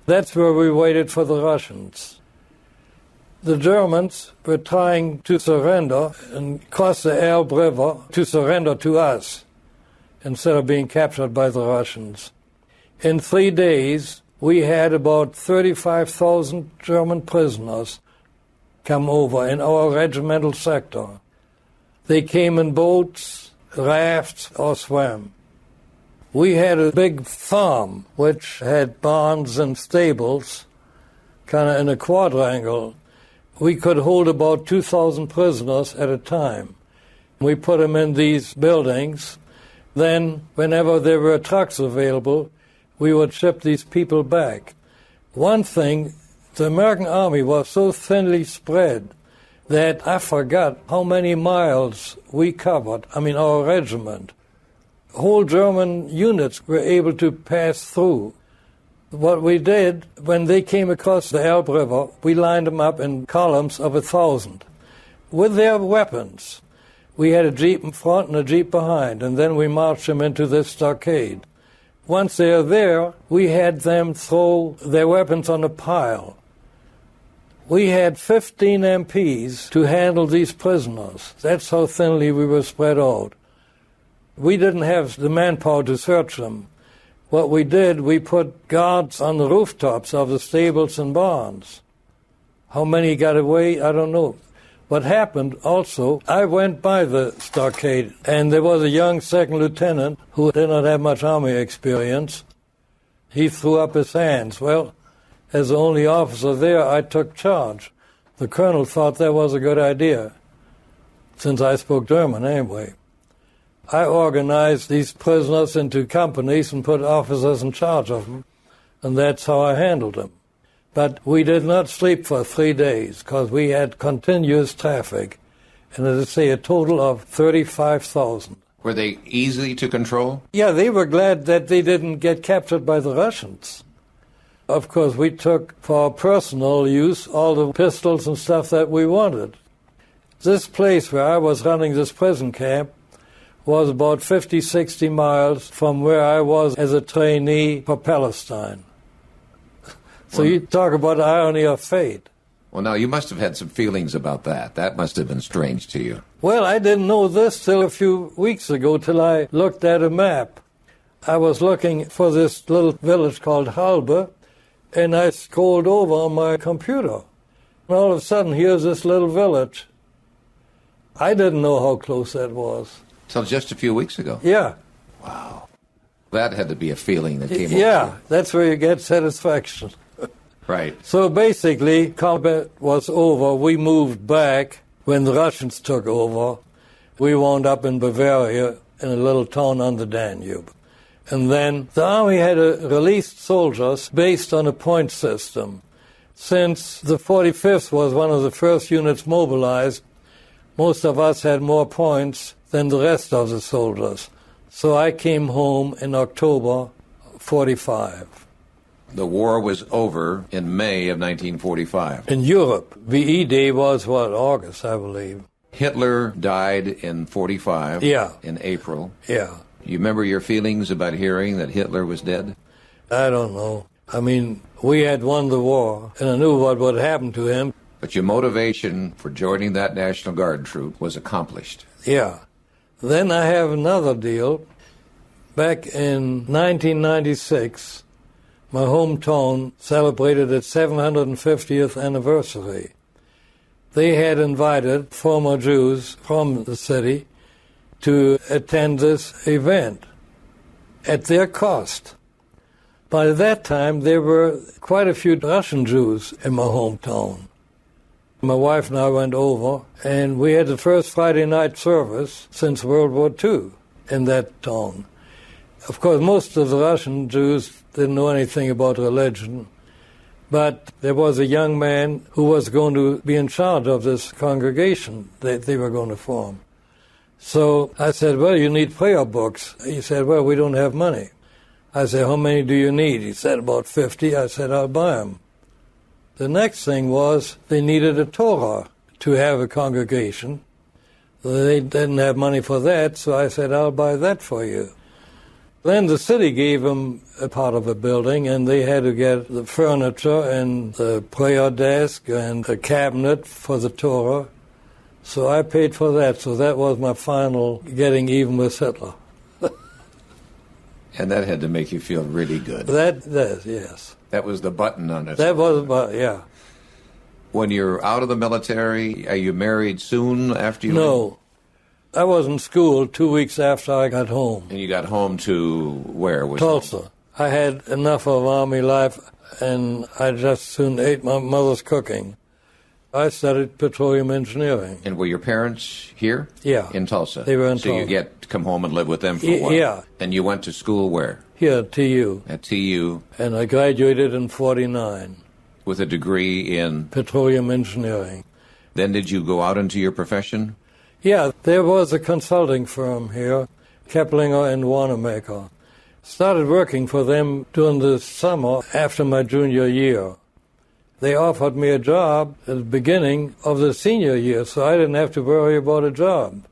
That's where we waited for the Russians. The Germans were trying to surrender and cross the Elbe River to surrender to us instead of being captured by the Russians. In 3 days, we had about 35,000 German prisoners come over in our regimental sector. They came in boats, rafts, or swam. We had a big farm which had barns and stables, kind of in a quadrangle. We could hold about 2,000 prisoners at a time. We put them in these buildings. Then, whenever there were trucks available, we would ship these people back. One thing, the American Army was so thinly spread that I forgot how many miles we covered, our regiment. Whole German units were able to pass through. What we did, when they came across the Elbe River, we lined them up in columns of 1,000 with their weapons. We had a jeep in front and a jeep behind, and then we marched them into this stockade. Once they are there, we had them throw their weapons on a pile. We had 15 MPs to handle these prisoners. That's how thinly we were spread out. We didn't have the manpower to search them. What we did, we put guards on the rooftops of the stables and barns. How many got away, I don't know. What happened also, I went by the stockade, and there was a young second lieutenant who did not have much army experience. He threw up his hands. Well, as the only officer there, I took charge. The colonel thought that was a good idea, since I spoke German anyway. I organized these prisoners into companies and put officers in charge of them, and that's how I handled them. But we did not sleep for 3 days because we had continuous traffic, and as I say, a total of 35,000. Were they easy to control? Yeah, they were glad that they didn't get captured by the Russians. Of course, we took for our personal use all the pistols and stuff that we wanted. This place where I was running this prison camp was about 50, 60 miles from where I was as a trainee for Palestine. So you talk about irony of fate. Well, now, you must have had some feelings about that. That must have been strange to you. Well, I didn't know this till a few weeks ago, till I looked at a map. I was looking for this little village called Halbe, and I scrolled over on my computer. And all of a sudden, here's this little village. I didn't know how close that was. Till just a few weeks ago? Yeah. Wow. That had to be a feeling that came over. Yeah, that's where you get satisfaction. Right. So basically, combat was over. We moved back when the Russians took over. We wound up in Bavaria in a little town on the Danube. And then the army had released soldiers based on a point system. Since the 45th was one of the first units mobilized, most of us had more points than the rest of the soldiers. So I came home in October 45. The war was over in May of 1945. In Europe, VE Day was, August, I believe. Hitler died in 45. Yeah. In April. Yeah. You remember your feelings about hearing that Hitler was dead? I don't know. We had won the war, and I knew what would happen to him. But your motivation for joining that National Guard troop was accomplished. Yeah. Then I have another deal. Back in 1996, my hometown celebrated its 750th anniversary. They had invited former Jews from the city to attend this event at their cost. By that time, there were quite a few Russian Jews in my hometown. My wife and I went over, and we had the first Friday night service since World War II in that town. Of course, most of the Russian Jews didn't know anything about religion, but there was a young man who was going to be in charge of this congregation that they were going to form. So I said, well, you need prayer books. He said, well, we don't have money. I said, how many do you need? He said, about 50. I said, I'll buy them. The next thing was they needed a Torah to have a congregation. They didn't have money for that, so I said, I'll buy that for you. Then the city gave them a part of a building, and they had to get the furniture and the prayer desk and a cabinet for the Torah. So I paid for that, so that was my final getting even with Hitler. And that had to make you feel really good. That yes. That was the button on it. That was about, yeah. When you're out of the military, are you married soon after you No. I was in school 2 weeks after I got home. And you got home to where? Tulsa. I had enough of Army life, and I just soon ate my mother's cooking. I studied petroleum engineering. And were your parents here? Yeah. In Tulsa? They were in Tulsa. So you get to come home and live with them for a while? Yeah. And you went to school where? Here at TU. At TU. And I graduated in 49. With a degree in? Petroleum engineering. Then did you go out into your profession? Yeah, there was a consulting firm here, Keplinger and Wanamaker. Started working for them during the summer after my junior year. They offered me a job at the beginning of the senior year, so I didn't have to worry about a job.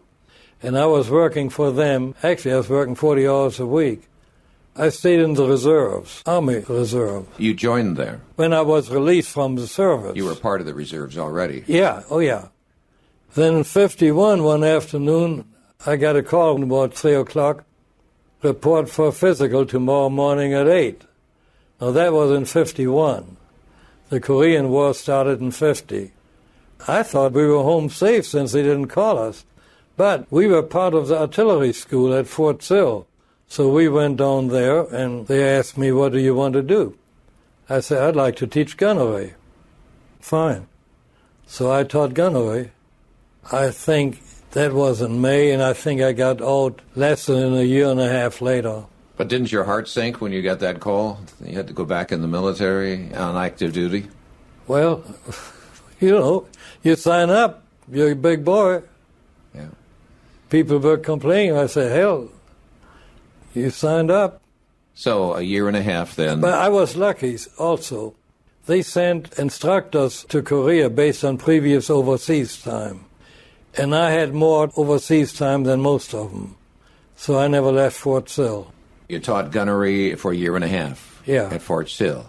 And I was working for them. Actually, I was working 40 hours a week. I stayed in the reserves, Army Reserve. You joined there? When I was released from the service. You were part of the reserves already? Yeah, oh yeah. Then in 51, one afternoon, I got a call about 3 o'clock, report for physical tomorrow morning at 8. Now that was in 51. The Korean War started in 50. I thought we were home safe since they didn't call us. But we were part of the artillery school at Fort Sill. So we went down there, and they asked me, what do you want to do? I said, I'd like to teach gunnery. Fine. So I taught gunnery. I think that was in May, and I think I got out less than a year and a half later. But didn't your heart sink when you got that call? You had to go back in the military on active duty? Well, you know, you sign up, you're a big boy. Yeah. People were complaining. I said, hell, you signed up. So a year and a half then. But I was lucky also. They sent instructors to Korea based on previous overseas time. And I had more overseas time than most of them. So I never left Fort Sill. You taught gunnery for a year and a half at Fort Sill.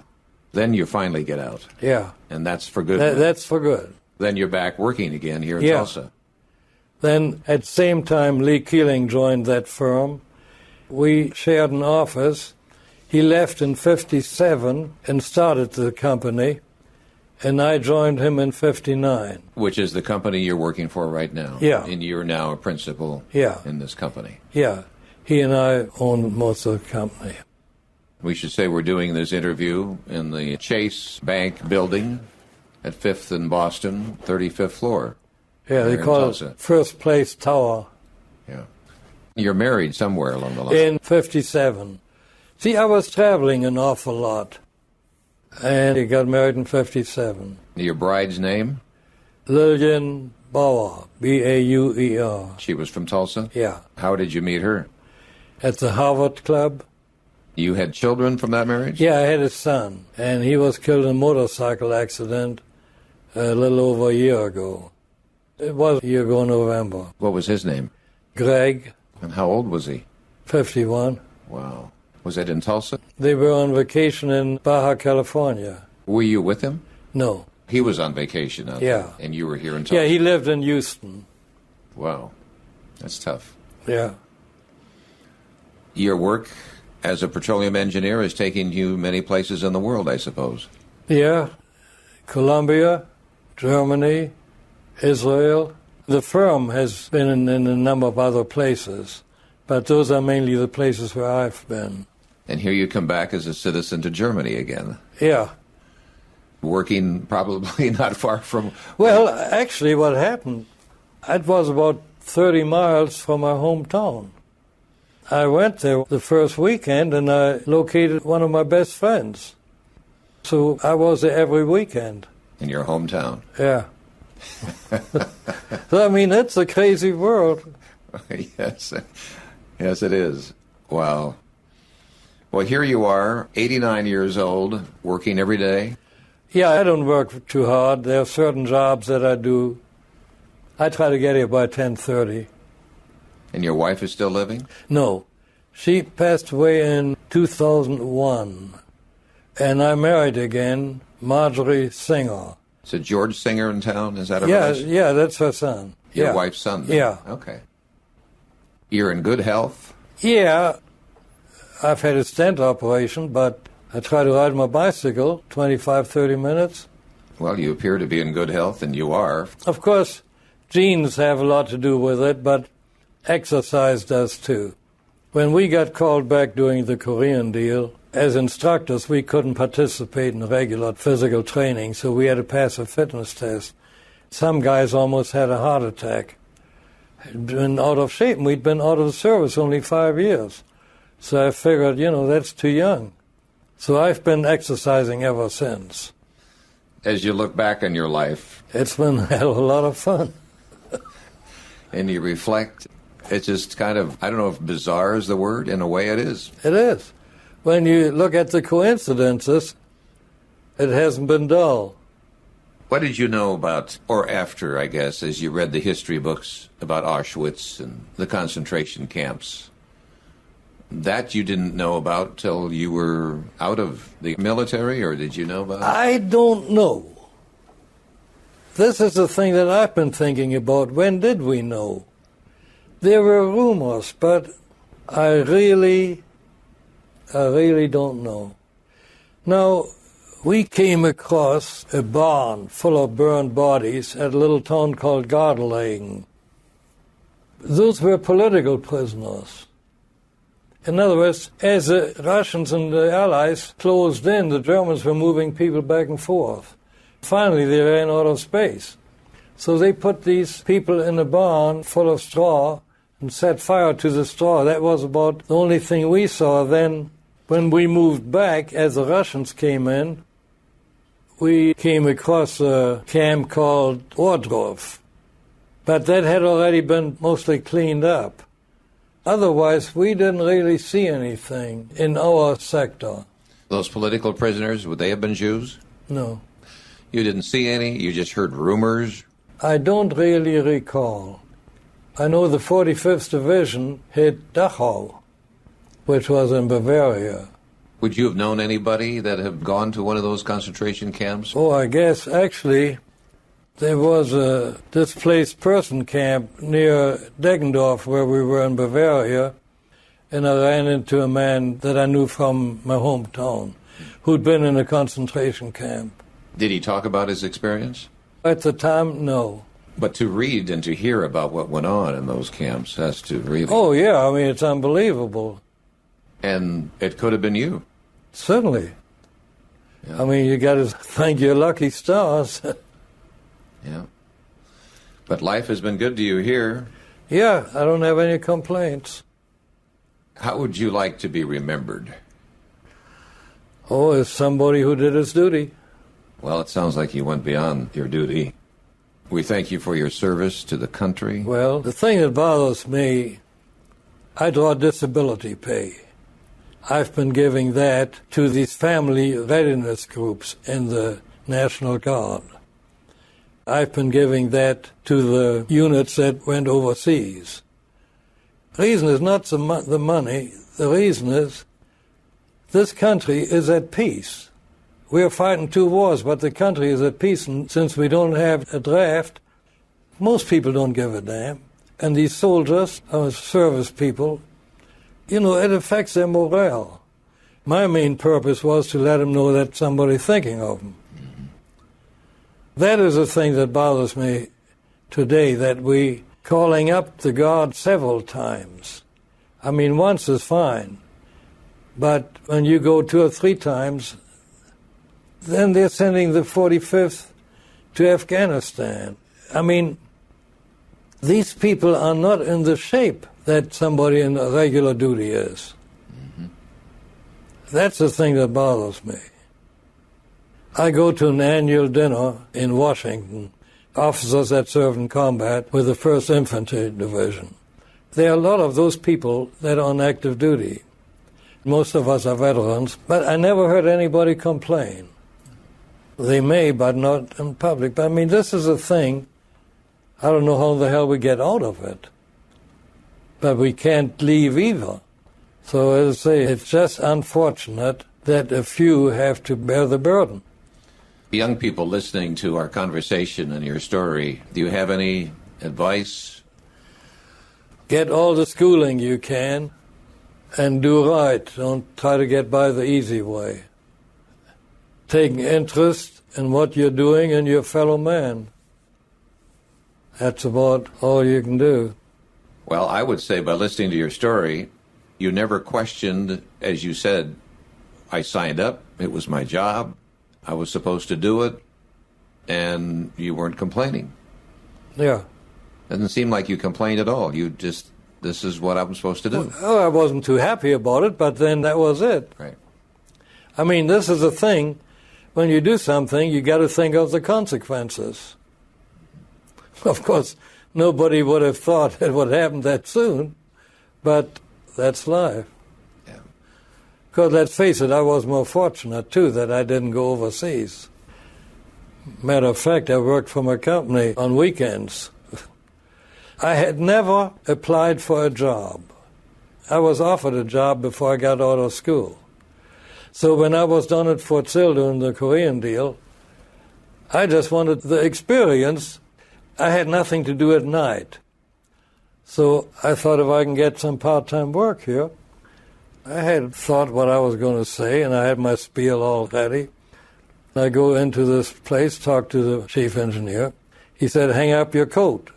Then you finally get out. Yeah. And that's for good. That's for good. Then you're back working again here in Tulsa. Then at the same time, Lee Keeling joined that firm. We shared an office. He left in 57 and started the company, and I joined him in 59. Which is the company you're working for right now. Yeah. And you're now a principal in this company. Yeah. He and I own most of the company. We should say we're doing this interview in the Chase Bank building at 5th and Boston, 35th floor. Yeah, they call it First Place Tower. Yeah. You're married somewhere along the line. In 57. See, I was traveling an awful lot. And he got married in 57. Your bride's name? Lillian Bauer, B-A-U-E-R. She was from Tulsa? Yeah. How did you meet her? At the Harvard Club. You had children from that marriage? Yeah, I had a son, and he was killed in a motorcycle accident a little over a year ago. It was a year ago in November. What was his name? Greg. And how old was he? 51. Wow. Was that in Tulsa? They were on vacation in Baja California. Were you with him? No. He was on vacation out there, and you were here in Tulsa? Yeah, he lived in Houston. Wow. That's tough. Yeah. Your work as a petroleum engineer is taking you many places in the world, I suppose. Yeah. Colombia, Germany, Israel. The firm has been in a number of other places, but those are mainly the places where I've been. And here you come back as a citizen to Germany again. Yeah. Working probably not far from... Well, actually what happened, it was about 30 miles from my hometown. I went there the first weekend and I located one of my best friends. So I was there every weekend. In your hometown? Yeah. So, I mean, it's a crazy world. Yes. Yes, it is. Wow. Well, here you are, 89 years old, working every day. Yeah, I don't work too hard. There are certain jobs that I do. I try to get here by 10:30. And your wife is still living? No. She passed away in 2001. And I married again, Marjorie Singer. Is it George Singer in town? Is that a Yeah, relation? yeah, that's her son. Your Yeah. wife's son? Then? Yeah. Okay. You're in good health? Yeah, I've had a stent operation, but I try to ride my bicycle 25, 30 minutes. Well, you appear to be in good health, and you are. Of course, genes have a lot to do with it, but exercise does too. When we got called back during the Korean deal, as instructors, we couldn't participate in regular physical training, so we had to pass a fitness test. Some guys almost had a heart attack. Had been out of shape, and we'd been out of the service only 5 years. So I figured, that's too young. So I've been exercising ever since. As you look back on your life, It's been a hell of a lot of fun. and you reflect, it's just kind of, I don't know if bizarre is the word. In a way it is. It is. When you look at the coincidences, it hasn't been dull. What did you know about, or after, I guess, as you read the history books about Auschwitz and the concentration camps, that you didn't know about till you were out of the military, or did you know about it? I don't know. This is the thing that I've been thinking about. When did we know? There were rumors, but I really don't know. Now, we came across a barn full of burned bodies at a little town called Gardelegen. Those were political prisoners. In other words, as the Russians and the Allies closed in, the Germans were moving people back and forth. Finally, they ran out of space. So they put these people in a barn full of straw and set fire to the straw. That was about the only thing we saw. Then, when we moved back, as the Russians came in, we came across a camp called Ohrdruf. But that had already been mostly cleaned up. Otherwise, we didn't really see anything in our sector. Those political prisoners, would they have been Jews? No. You didn't see any? You just heard rumors? I don't really recall. I know the 45th Division hit Dachau, which was in Bavaria. Would you have known anybody that had gone to one of those concentration camps? Oh, I guess, actually, there was a displaced person camp near Deggendorf where we were in Bavaria, and I ran into a man that I knew from my hometown who'd been in a concentration camp. Did he talk about his experience? At the time, no. But to read and to hear about what went on in those camps has to really... Oh, yeah, I mean, it's unbelievable. And it could have been you. Certainly. Yeah. I mean, you got to thank your lucky stars. Yeah. But life has been good to you here. Yeah, I don't have any complaints. How would you like to be remembered? Oh, as somebody who did his duty. Well, it sounds like you went beyond your duty. We thank you for your service to the country. Well, the thing that bothers me, I draw disability pay. I've been giving that to these family readiness groups in the National Guard. I've been giving that to the units that went overseas. The reason is not the money. The reason is this country is at peace. We're fighting 2 wars, but the country is at peace, and since we don't have a draft, most people don't give a damn. And these soldiers, our service people, it affects their morale. My main purpose was to let them know that somebody's thinking of them. Mm-hmm. That is the thing that bothers me today, that we calling up the Guard several times. I mean, once is fine, but when you go 2 or 3 times, then they're sending the 45th to Afghanistan. I mean, these people are not in the shape that somebody in regular duty is. Mm-hmm. That's the thing that bothers me. I go to an annual dinner in Washington, officers that served in combat with the 1st Infantry Division. There are a lot of those people that are on active duty. Most of us are veterans, but I never heard anybody complain. They may, but not in public. But I mean, this is a thing. I don't know how the hell we get out of it. But we can't leave either. So as I say, it's just unfortunate that a few have to bear the burden. Young people listening to our conversation and your story, do you have any advice? Get all the schooling you can and do right. Don't try to get by the easy way. Take interest in what you're doing and your fellow man. That's about all you can do. Well, I would say by listening to your story, you never questioned, as you said, I signed up, it was my job, I was supposed to do it, and you weren't complaining. Yeah. Doesn't seem like you complained at all. You just, this is what I'm supposed to do. Well, I wasn't too happy about it, but then that was it. Right. I mean, this is the thing. When you do something, you got to think of the consequences. Of course, nobody would have thought it would happen that soon, but that's life. Yeah. Because let's face it, I was more fortunate, too, that I didn't go overseas. Matter of fact, I worked for my company on weekends. I had never applied for a job. I was offered a job before I got out of school. So when I was done at Fort Sill doing the Korean deal, I just wanted the experience. I had nothing to do at night. So I thought if I can get some part-time work here, I had thought what I was going to say, and I had my spiel all ready. I go into this place, talk to the chief engineer. He said, hang up your coat.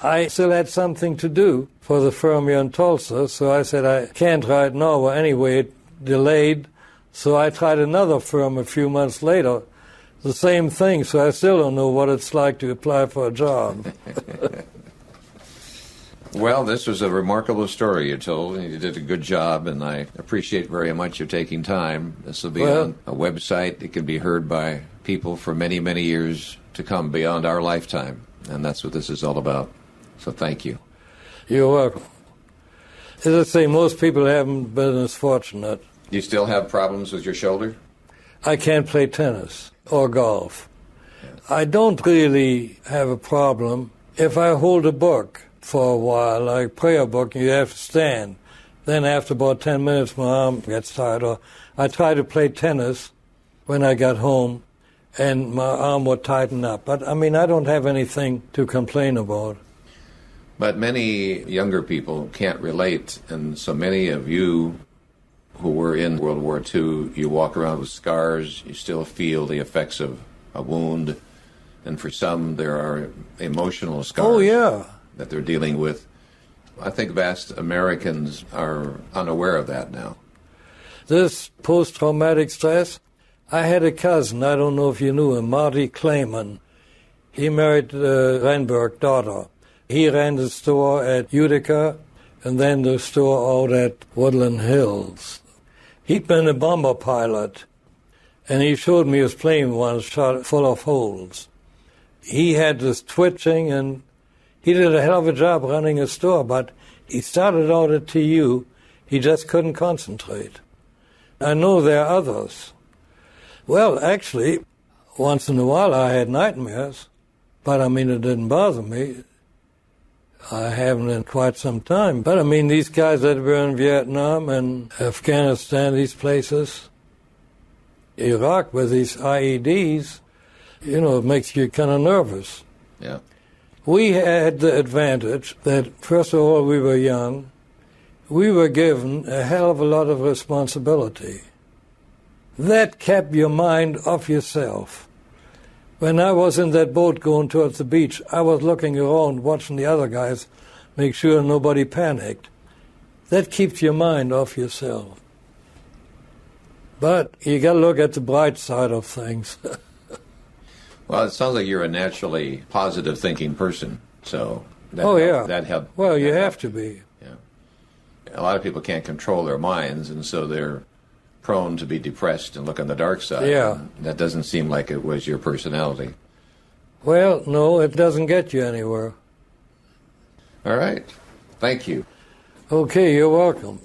I still had something to do for the firm here in Tulsa, so I said, I can't right now. Well, anyway, it delayed, so I tried another firm a few months later. The same thing, so I still don't know what it's like to apply for a job. Well, this was a remarkable story you told, and you did a good job, and I appreciate very much your taking time. This will be on a website. It can be heard by people for many, many years to come beyond our lifetime, and that's what this is all about. So thank you. You're welcome. As I say, most people haven't been as fortunate. You still have problems with your shoulder? I can't play tennis or golf. I don't really have a problem if I hold a book for a while, like a prayer book, and you have to stand. Then after about 10 minutes, my arm gets tired. Or I try to play tennis when I got home, and my arm would tighten up. But, I mean, I don't have anything to complain about. But many younger people can't relate, and so many of you who were in World War II, you walk around with scars, you still feel the effects of a wound, and for some there are emotional scars. Oh, yeah. That they're dealing with. I think vast Americans are unaware of that now. This post-traumatic stress, I had a cousin, I don't know if you knew him, Marty Clayman. He married the Renberg daughter. He ran the store at Utica and then the store out at Woodland Hills. He'd been a bomber pilot, and he showed me his plane once shot full of holes. He had this twitching, and he did a hell of a job running a store, but he started out at TU. He just couldn't concentrate. I know there are others. Well, actually, once in a while I had nightmares, but I mean, it didn't bother me. I haven't in quite some time. But I mean, these guys that were in Vietnam and Afghanistan, these places, Iraq with these IEDs, you know, it makes you kind of nervous. Yeah. We had the advantage that, first of all, we were young. We were given a hell of a lot of responsibility. That kept your mind off yourself. When I was in that boat going towards the beach, I was looking around, watching the other guys, make sure nobody panicked. That keeps your mind off yourself. But you got to look at the bright side of things. Well, it sounds like you're a naturally positive thinking person, so that helped. Well, you have to be. Yeah. A lot of people can't control their minds, and so they're prone to be depressed and look on the dark side. Yeah. That doesn't seem like it was your personality. Well, no, it doesn't get you anywhere. All right. Thank you. Okay, you're welcome.